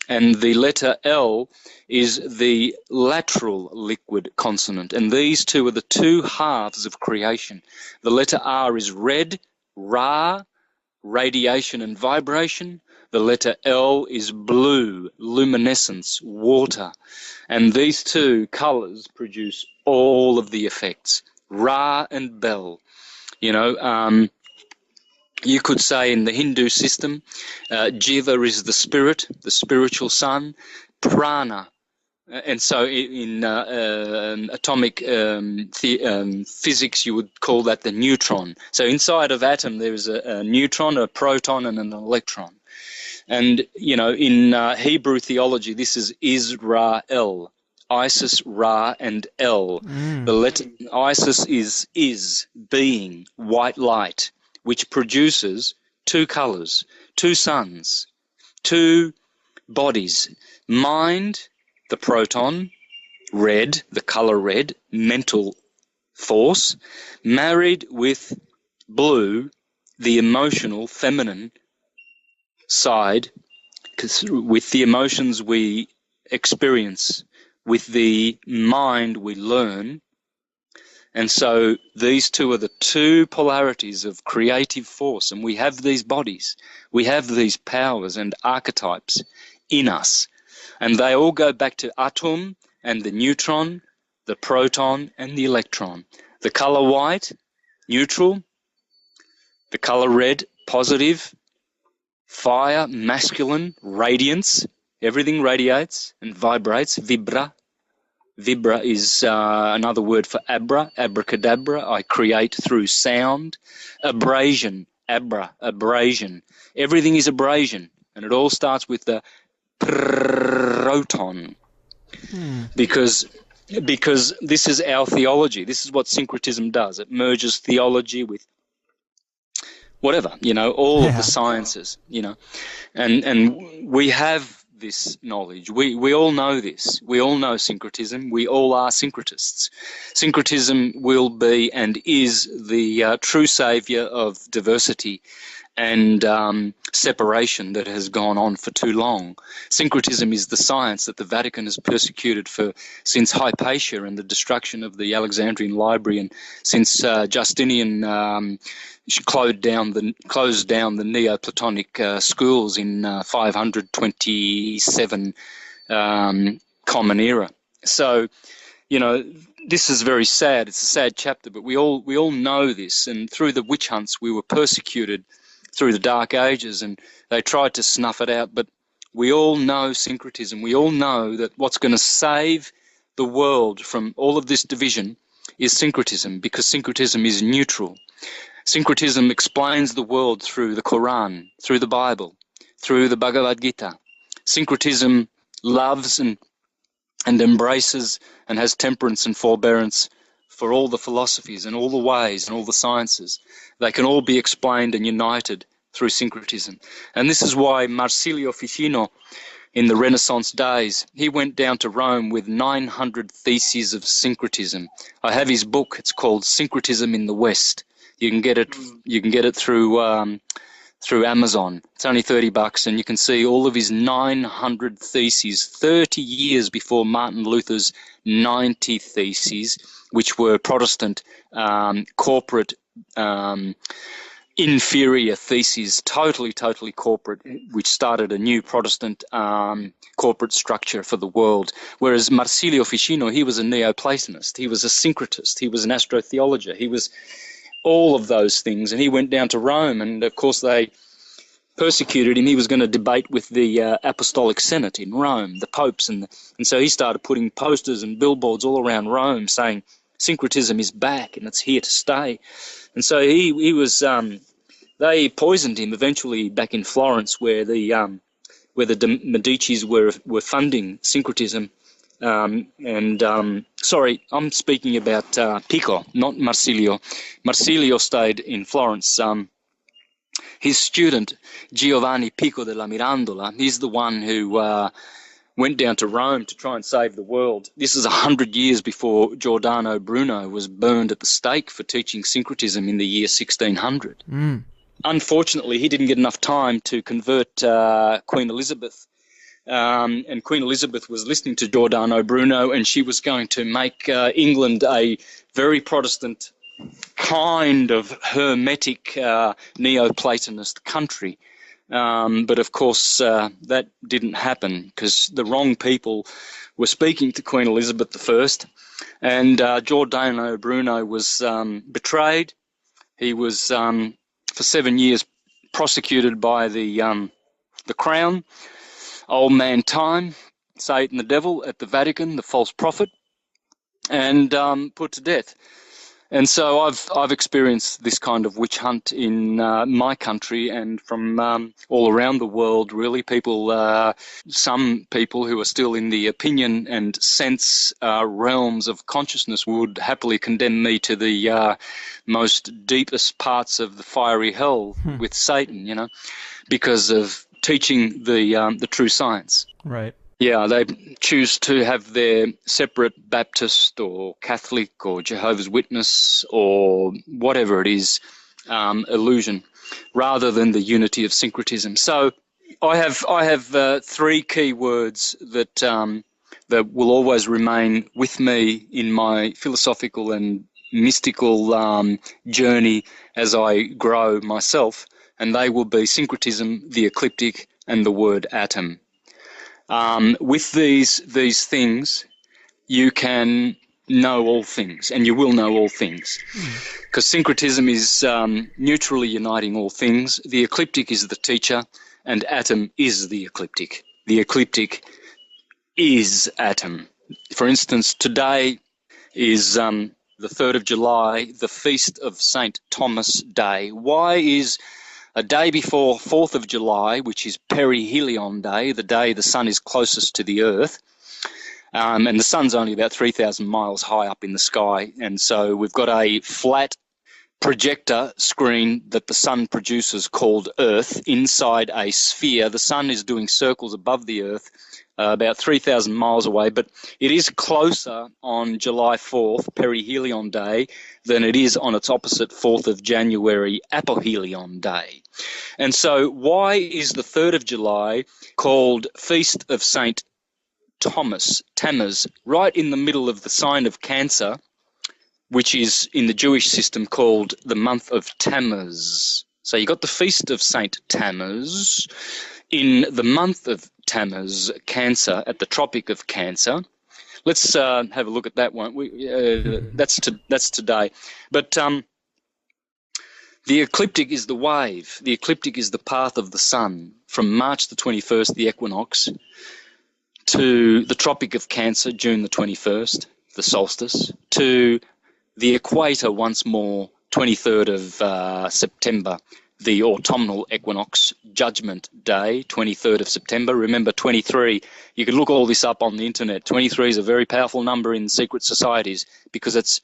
and the letter L is the lateral liquid consonant. And these 2 are the 2 halves of creation. The letter R is red, Ra, radiation and vibration. The letter L is blue, luminescence, water. And these 2 colours produce all of the effects. Ra and Bel. You know, you could say in the Hindu system, Jiva is the spirit, the spiritual sun, prana. And so in atomic physics, you would call that the neutron. So inside of atom, there is a neutron, a proton, and an electron. And, you know, in Hebrew theology, this is Israel, Isis, Ra, and El. The letter Isis is being, white light, which produces 2 colours, 2 suns, 2 bodies, mind the proton, red, the color red, mental force, married with blue, the emotional feminine side, 'cause with the emotions we experience, with the mind we learn. And so these two are the two polarities of creative force, and we have these bodies, we have these powers and archetypes in us, and they all go back to atom and the neutron, the proton and the electron. The color white, neutral; the color red, positive; fire, masculine, radiance, everything radiates and vibrates, vibra. Vibra is another word for abracadabra. I create through sound. Abrasion, abrasion. Everything is abrasion, and it all starts with the proton. Because this is our theology. This is what syncretism does. It merges theology with whatever, all of the sciences, and we have this knowledge. We all know this. We all know syncretism. We all are syncretists. Syncretism will be and is the true saviour of diversity and separation that has gone on for too long. Syncretism is the science that the Vatican has persecuted since Hypatia and the destruction of the Alexandrian Library, and since Justinian closed down the Neoplatonic schools in 527 Common Era. So, this is very sad. It's a sad chapter, but we all know this. And through the witch hunts, we were persecuted through the Dark Ages, and they tried to snuff it out. But we all know syncretism. We all know that what's going to save the world from all of this division is syncretism, because syncretism is neutral. Syncretism explains the world through the Quran, through the Bible, through the Bhagavad Gita. Syncretism loves and embraces and has temperance and forbearance for all the philosophies and all the ways and all the sciences. They can all be explained and united through syncretism. And this is why Marsilio Ficino, in the Renaissance days, he went down to Rome with 900 theses of syncretism. I have his book. It's called Syncretism in the West. You can get it through Amazon. It's only $30, and you can see all of his 900 theses, 30 years before Martin Luther's 90 theses, which were Protestant corporate inferior theses, totally corporate, which started a new Protestant corporate structure for the world. Whereas Marsilio Ficino, he was a Neoplatonist, he was a syncretist, he was an astrotheologer, he was all of those things, and he went down to Rome, and of course they persecuted him. He was going to debate with the Apostolic Senate in Rome, the popes, and so he started putting posters and billboards all around Rome saying syncretism is back and it's here to stay. And so he was they poisoned him eventually back in Florence, where the Medicis were funding syncretism. Sorry, I'm speaking about Pico, not Marsilio. Marsilio stayed in Florence. His student, Giovanni Pico della Mirandola, he's the one who went down to Rome to try and save the world. This is 100 years before Giordano Bruno was burned at the stake for teaching syncretism in the year 1600. Unfortunately, he didn't get enough time to convert Queen Elizabeth. And Queen Elizabeth was listening to Giordano Bruno, and she was going to make England a very Protestant kind of hermetic Neoplatonist country. But of course, that didn't happen, because the wrong people were speaking to Queen Elizabeth I, and Giordano Bruno was betrayed. He was, for 7 years, prosecuted by the Crown. Old man time, Satan the devil at the Vatican, the false prophet, and put to death. And so I've experienced this kind of witch hunt in my country and from all around the world, really. Some people who are still in the opinion and sense realms of consciousness would happily condemn me to the most deepest parts of the fiery hell with Satan, because of teaching the true science. Right. Yeah, they choose to have their separate Baptist or Catholic or Jehovah's Witness or whatever it is, illusion, rather than the unity of syncretism. So I have three key words that will always remain with me in my philosophical and mystical journey as I grow myself, and they will be syncretism, the ecliptic, and the word atom. With these things, you can know all things, and you will know all things. Because syncretism is neutrally uniting all things. The ecliptic is the teacher, and atom is the ecliptic. The ecliptic is atom. For instance, today is the 3rd of July, the feast of St. Thomas Day. Why is a day before 4th of July, which is perihelion day, the day the sun is closest to the earth, and the sun's only about 3,000 miles high up in the sky, and so we've got a flat projector screen that the sun produces called Earth inside a sphere. The sun is doing circles above the Earth, about 3,000 miles away, but it is closer on July 4th, perihelion day, than it is on its opposite 4th of January, apohelion day. And so why is the 3rd of July called Feast of St. Thomas, Tammuz, right in the middle of the sign of Cancer, which is in the Jewish system called the month of Tammuz. So you got the Feast of St. Tammuz in the month of Tammuz, Cancer, at the Tropic of Cancer. Let's have a look at that one. That's today. But the ecliptic is the wave. The ecliptic is the path of the sun from March the 21st, the equinox, to the Tropic of Cancer, June the 21st, the solstice, to the equator once more, 23rd of September, the autumnal equinox, Judgment Day, 23rd of September. Remember, 23, you can look all this up on the internet. 23 is a very powerful number in secret societies because it's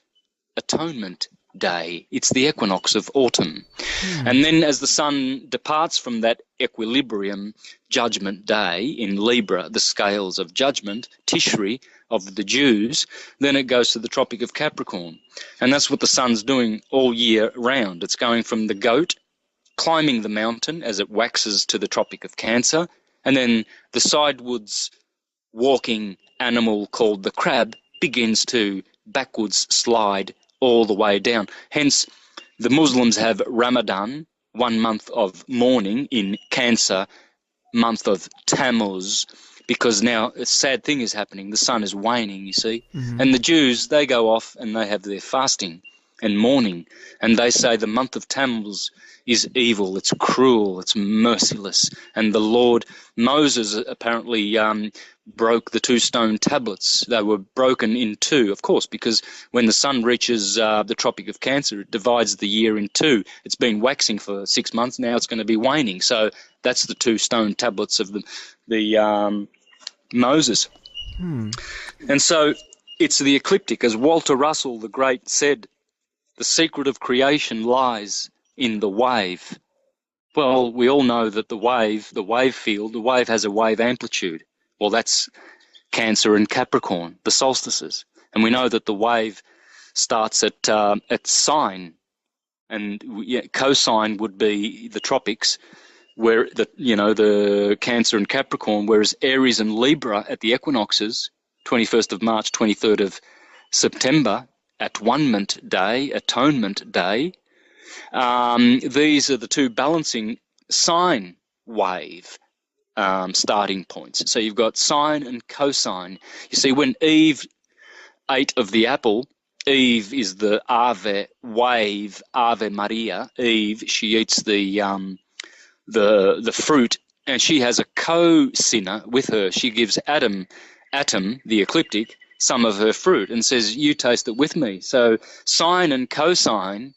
Atonement Day. It's the equinox of autumn. And then as the sun departs from that equilibrium, Judgment Day in Libra, the scales of judgment, Tishri, of the Jews, then it goes to the Tropic of Capricorn. And that's what the sun's doing all year round. It's going from the goat, climbing the mountain as it waxes to the Tropic of Cancer, and then the sidewards walking animal called the crab begins to backwards slide all the way down. Hence, the Muslims have Ramadan, 1 month of mourning in Cancer, month of Tammuz, because now a sad thing is happening. The sun is waning, you see. And the Jews, they go off and they have their fasting and mourning, and they say the month of Tammuz is evil, it's cruel, it's merciless. And the Lord, Moses apparently broke the 2 stone tablets. They were broken in 2, of course, because when the sun reaches the Tropic of Cancer, it divides the year in 2. It's been waxing for 6 months, now it's going to be waning. So that's the 2 stone tablets of the Moses. And so it's the ecliptic. As Walter Russell the Great said, the secret of creation lies in the wave. Well, we all know that the wave field, the wave has a wave amplitude. Well, that's Cancer and Capricorn, the solstices. And we know that the wave starts at sine, and cosine would be the tropics, where the Cancer and Capricorn, whereas Aries and Libra at the equinoxes, 21st of March, 23rd of September, Atonement Day, these are the 2 balancing sine wave starting points. So you've got sine and cosine. You see, when Eve ate of the apple, Eve is the Ave wave, Ave Maria. Eve, she eats the fruit, and she has a co-sinner with her. She gives Atom, the ecliptic, some of her fruit and says, you taste it with me. So sine and cosine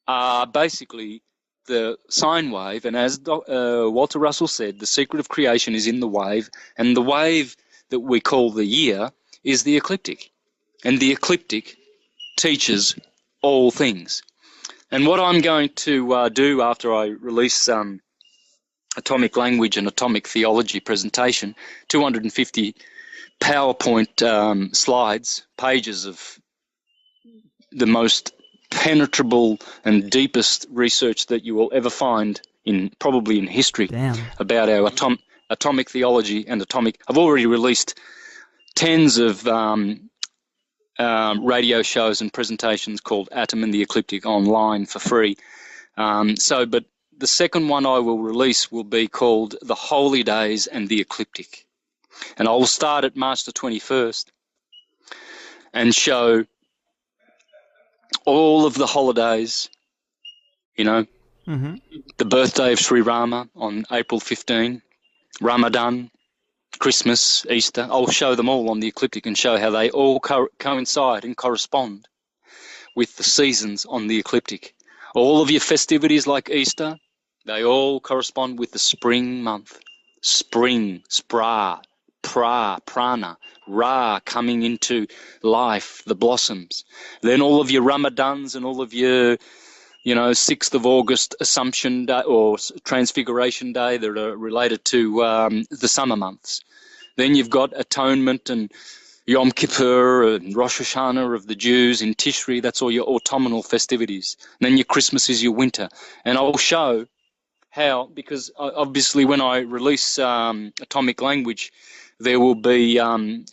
are basically the sine wave, and as Walter Russell said, the secret of creation is in the wave, and the wave that we call the year is the ecliptic. And the ecliptic teaches all things. And what I'm going to do after I release atomic language and atomic theology presentation, 250 PowerPoint slides, pages of the most penetrable and deepest research that you will ever find probably in history. Damn. About our atomic theology and atomic. I've already released tens of radio shows and presentations called Atom and the Ecliptic online for free. But the second one I will release will be called The Holy Days and the Ecliptic. And I will start at March the 21st and show all of the holidays, the birthday of Sri Rama on April 15, Ramadan, Christmas, Easter. I'll show them all on the ecliptic and show how they all coincide and correspond with the seasons on the ecliptic. All of your festivities like Easter, they all correspond with the spring month. Spring, spra, prana, Ra coming into life, the blossoms. Then all of your Ramadans and all of your 6th of August Assumption Day or Transfiguration Day that are related to the summer months. Then you've got Atonement and Yom Kippur and Rosh Hashanah of the Jews in Tishri. That's all your autumnal festivities. And then your Christmas is your winter. And I'll show how, because obviously when I release Atomic Language, there will be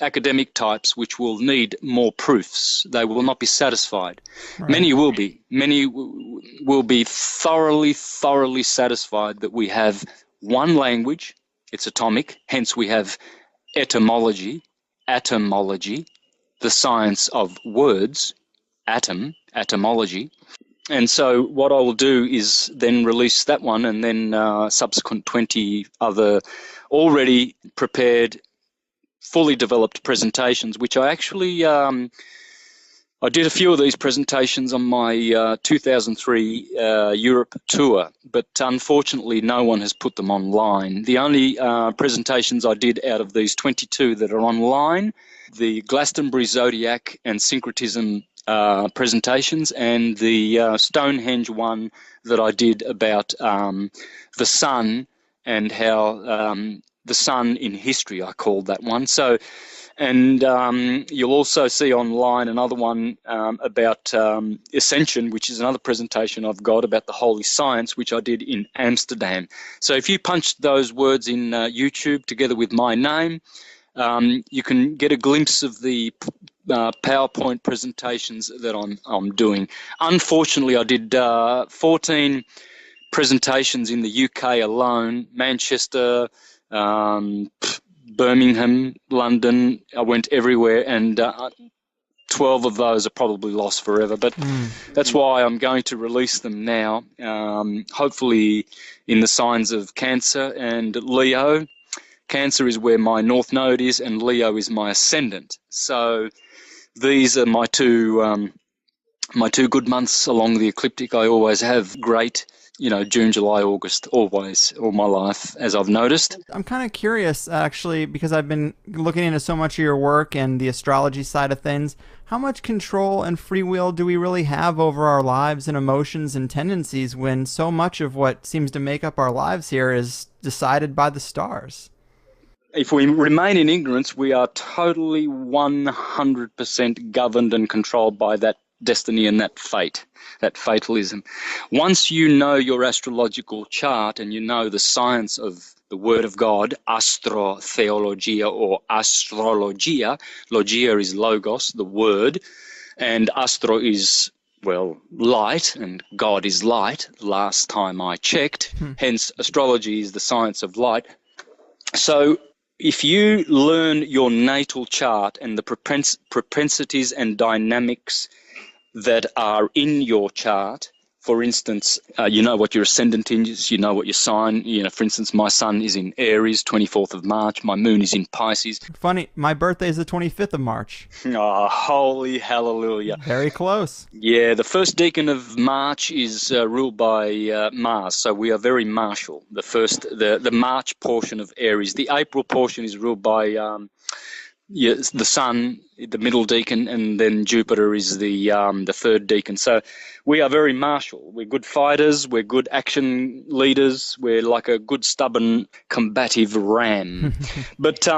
academic types which will need more proofs. They will not be satisfied. Right. Many will be. Many will be thoroughly satisfied that we have one language. It's atomic. Hence we have etymology, the science of words, etymology. And so what I will do is then release that one and then subsequent 20 other already prepared, fully developed presentations, which I actually, I did a few of these presentations on my 2003 Europe tour, but unfortunately no one has put them online. The only presentations I did out of these 22 that are online, the Glastonbury Zodiac and Syncretism presentations, and the Stonehenge one that I did about the sun and how the sun in history, I called that one. So, and you'll also see online another one about Ascension, which is another presentation I've got about the holy science, which I did in Amsterdam. So if you punch those words in YouTube together with my name, you can get a glimpse of the PowerPoint presentations that I'm doing. Unfortunately, I did 14 presentations in the UK alone, Manchester, Birmingham, London. I went everywhere, and 12 of those are probably lost forever. But that's why I'm going to release them now, hopefully in the signs of Cancer and Leo. Cancer is where my North Node is, and Leo is my ascendant. So these are my two good months along the ecliptic. I always have great, June, July, August, always, all my life, as I've noticed. I'm kind of curious, actually, because I've been looking into so much of your work and the astrology side of things. How much control and free will do we really have over our lives and emotions and tendencies when so much of what seems to make up our lives here is decided by the stars? If we remain in ignorance, we are totally 100% governed and controlled by that destiny and that fate, that fatalism. Once you know your astrological chart and you know the science of the Word of God, AstroTheology or astrologia, logia is logos, the word, and astro is, light, and God is light, last time I checked. Hence, astrology is the science of light. So if you learn your natal chart and the propensities and dynamics that are in your chart, for instance, you know what your ascendant is, you know what your sign, for instance, my sun is in Aries, 24th of March, my moon is in Pisces. Funny, my birthday is the 25th of March. Oh, holy hallelujah. Very close. Yeah, the first decan of March is ruled by Mars, so we are very martial. The March portion of Aries. The April portion is ruled by Yes, the Sun, the middle deacon, and then Jupiter is the third deacon. So we are very martial. We're good fighters. We're good action leaders. We're like a good stubborn combative ram. But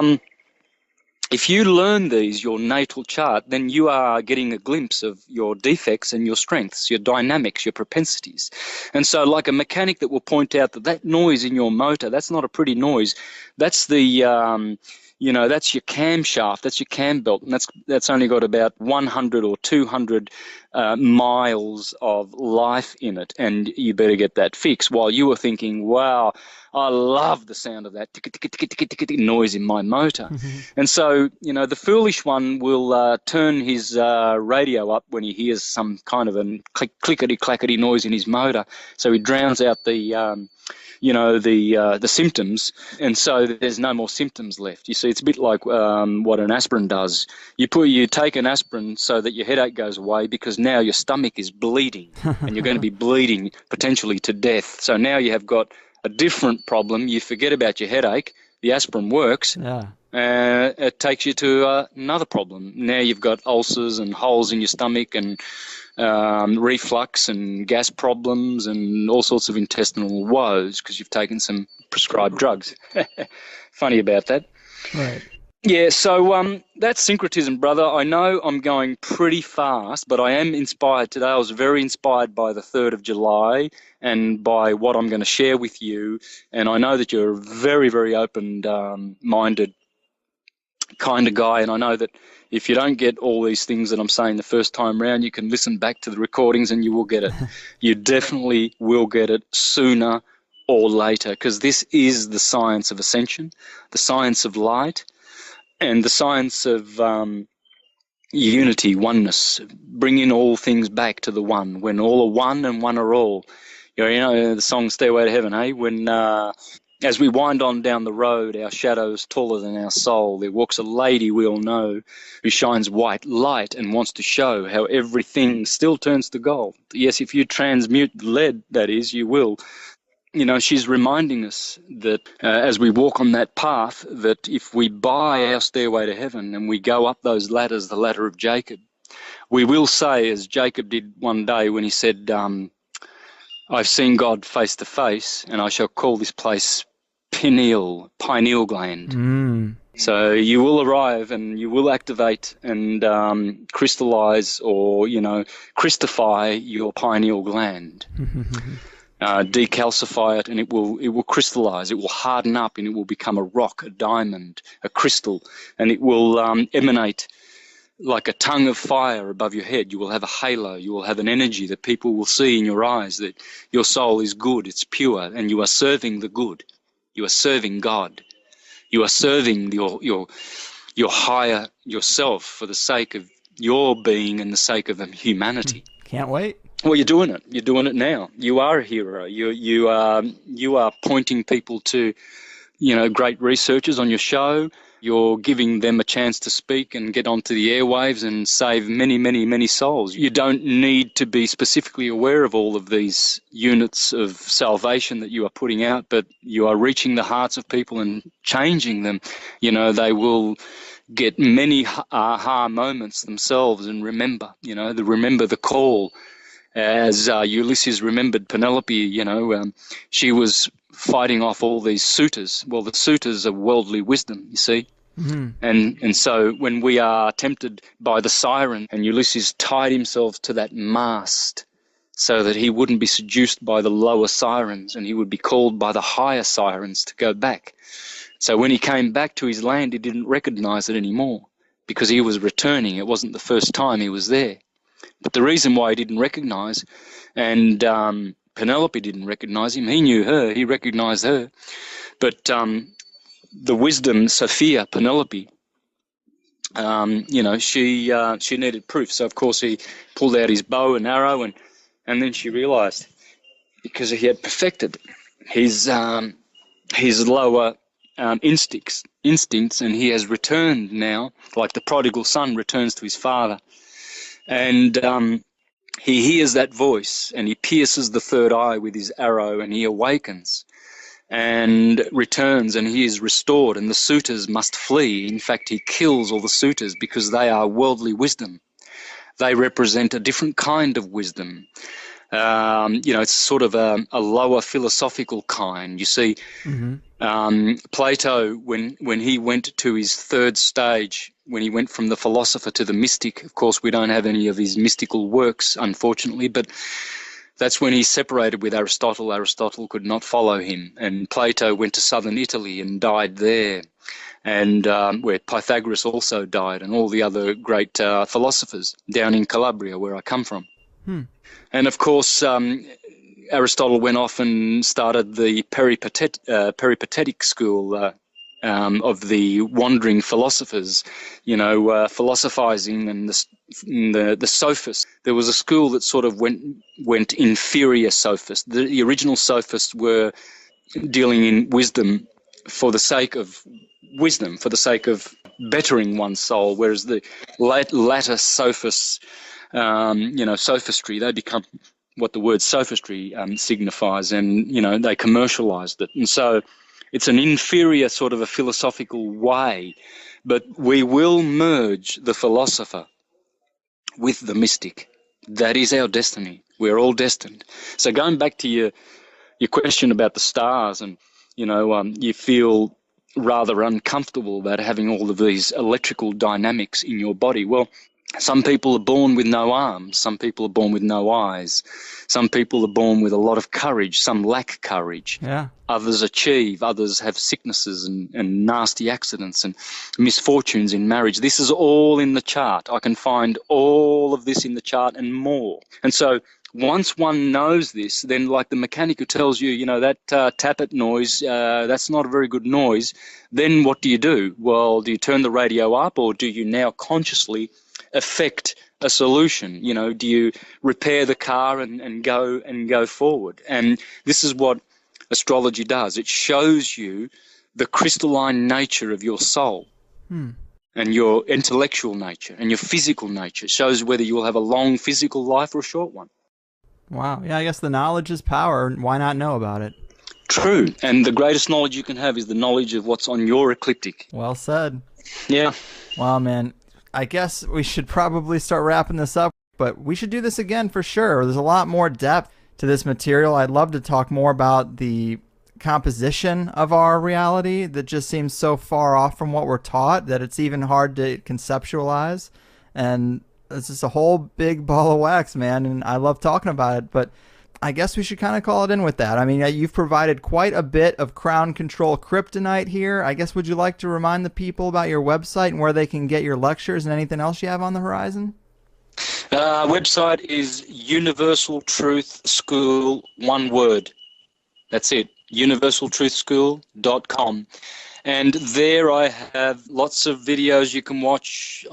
if you learn these, your natal chart, then you are getting a glimpse of your defects and your strengths, your dynamics, your propensities. And so like a mechanic that will point out that that noise in your motor, that's not a pretty noise. That's that's your camshaft, that's your cam belt, and that's only got about 100 or 200 miles of life in it, and you better get that fixed. While you were thinking, wow, I love the sound of that noise in my motor. And so, the foolish one will turn his radio up when he hears some kind of a clickety-clackety noise in his motor, so he drowns out the symptoms, and so there's no more symptoms left. You see, it's a bit like what an aspirin does. You take an aspirin so that your headache goes away, because now your stomach is bleeding, and you're going to be bleeding potentially to death. So now you have got a different problem. You forget about your headache. The aspirin works. Yeah. It takes you to another problem. Now you've got ulcers and holes in your stomach and reflux and gas problems and all sorts of intestinal woes because you've taken some prescribed drugs. Funny about that. Right. Yeah, so that's syncretism, brother. I know I'm going pretty fast, but I am inspired today. I was very inspired by the 3rd of July and by what I'm going to share with you. And I know that you're a very, very open-minded kind of guy, and I know that if you don't get all these things that I'm saying the first time round, you can listen back to the recordings and you will get it. You definitely will get it sooner or later, because this is the science of ascension, the science of light, and the science of unity, oneness, bringing all things back to the one, when all are one and one are all. You know the song Stairway to Heaven, eh? When as we wind on down the road, our shadow is taller than our soul. There walks a lady we all know who shines white light and wants to show how everything still turns to gold. Yes, if you transmute lead, that is, you will. She's reminding us that as we walk on that path, that if we buy our stairway to heaven and we go up those ladders, the ladder of Jacob, we will say, as Jacob did one day when he said, I've seen God face to face, and I shall call this place pineal gland. So you will arrive and you will activate and crystallize or, crystify your pineal gland. Decalcify it, and it will crystallize, it will harden up, and it will become a rock, a diamond, a crystal, and it will emanate like a tongue of fire above your head. You will have a halo, you will have an energy that people will see in your eyes, that your soul is good, it's pure, and you are serving the good. You are serving God. You are serving your higher yourself for the sake of your being and the sake of humanity. Can't wait. Well, you're doing it. You're doing it now. You are a hero. You are pointing people to, great researchers on your show. You're giving them a chance to speak and get onto the airwaves and save many, many, many souls. You don't need to be specifically aware of all of these units of salvation that you are putting out, but you are reaching the hearts of people and changing them. They will get many aha moments themselves and remember the call. As Ulysses remembered Penelope, she was fighting off all these suitors. Well, the suitors are worldly wisdom, you see. Mm-hmm. And so when we are tempted by the siren, and Ulysses tied himself to that mast so that he wouldn't be seduced by the lower sirens, and he would be called by the higher sirens to go back. So when he came back to his land, he didn't recognize it anymore because he was returning. It wasn't the first time he was there. But the reason why he didn't recognize, and Penelope didn't recognize him, he knew her, he recognized her. But the wisdom, Sophia, Penelope, she needed proof. So, of course, he pulled out his bow and arrow, and then she realized, because he had perfected his lower instincts, and he has returned now, like the prodigal son returns to his father. And he hears that voice, and he pierces the third eye with his arrow, and he awakens. and returns, and he is restored, and the suitors must flee. In fact, he kills all the suitors because they are worldly wisdom. They represent a different kind of wisdom. It's sort of a lower philosophical kind. You see, Plato, when he went to his third stage, when he went from the philosopher to the mystic, of course, we don't have any of his mystical works, unfortunately, but that's when he separated with Aristotle. Aristotle could not follow him, and Plato went to southern Italy and died there, and where Pythagoras also died, and all the other great philosophers down in Calabria, where I come from. And of course, Aristotle went off and started the peripatetic school of the wandering philosophers, philosophizing, and the sophists. There was a school that sort of went inferior sophists. The original sophists were dealing in wisdom for the sake of wisdom, for the sake of bettering one's soul, whereas the latter sophists, sophistry, they become what the word sophistry signifies, and, they commercialized it. And so it's an inferior sort of a philosophical way, but we will merge the philosopher with the mystic. That is our destiny. We're all destined. So going back to your question about the stars, and, you feel rather uncomfortable about having all of these electrical dynamics in your body. Well, some people are born with no arms. Some people are born with no eyes. Some people are born with a lot of courage. Some lack courage. Yeah. Others achieve. Others have sicknesses and nasty accidents and misfortunes in marriage. This is all in the chart. I can find all of this in the chart and more. And so once one knows this, then like the mechanic who tells you, that tappet noise, that's not a very good noise, then what do? Well, do you turn the radio up, or do you now consciously affect a solution? Do you repair the car and go forward? And this is what astrology does. It shows you the crystalline nature of your soul and your intellectual nature and your physical nature. It shows whether you will have a long physical life or a short one. Wow. Yeah, I guess the knowledge is power. Why not know about it? True. And the greatest knowledge you can have is the knowledge of what's on your ecliptic. Well said. Yeah. Wow, man. I guess we should probably start wrapping this up, but we should do this again for sure. There's a lot more depth to this material. I'd love to talk more about the composition of our reality that just seems so far off from what we're taught that it's even hard to conceptualize. And it's just a whole big ball of wax, man, and I love talking about it, but I guess we should kind of call it in with that. I mean, you've provided quite a bit of crown control kryptonite here. I guess, would you like to remind the people about your website and where they can get your lectures and anything else you have on the horizon? Website is Universal Truth School, one word. That's it, universaltruthschool.com. And there I have lots of videos you can watch,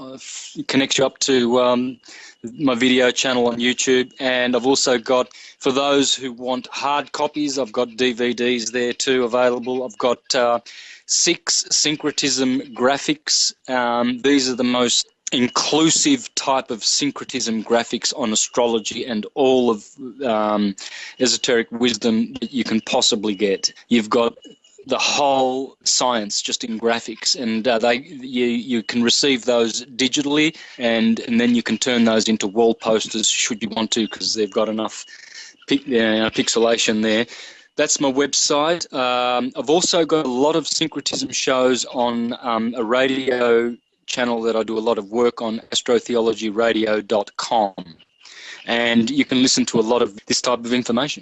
connect you up to my video channel on YouTube. And I've also got, for those who want hard copies, I've got DVDs there too available. I've got 6 Syncretism graphics. These are the most inclusive type of syncretism graphics on astrology and all of esoteric wisdom that you can possibly get. You've got the whole science just in graphics, and you can receive those digitally, and then you can turn those into wall posters should you want to, because they've got enough pixelation there. That's my website. I've also got a lot of syncretism shows on a radio channel that I do a lot of work on, AstroTheologyRadio.com, and you can listen to a lot of this type of information.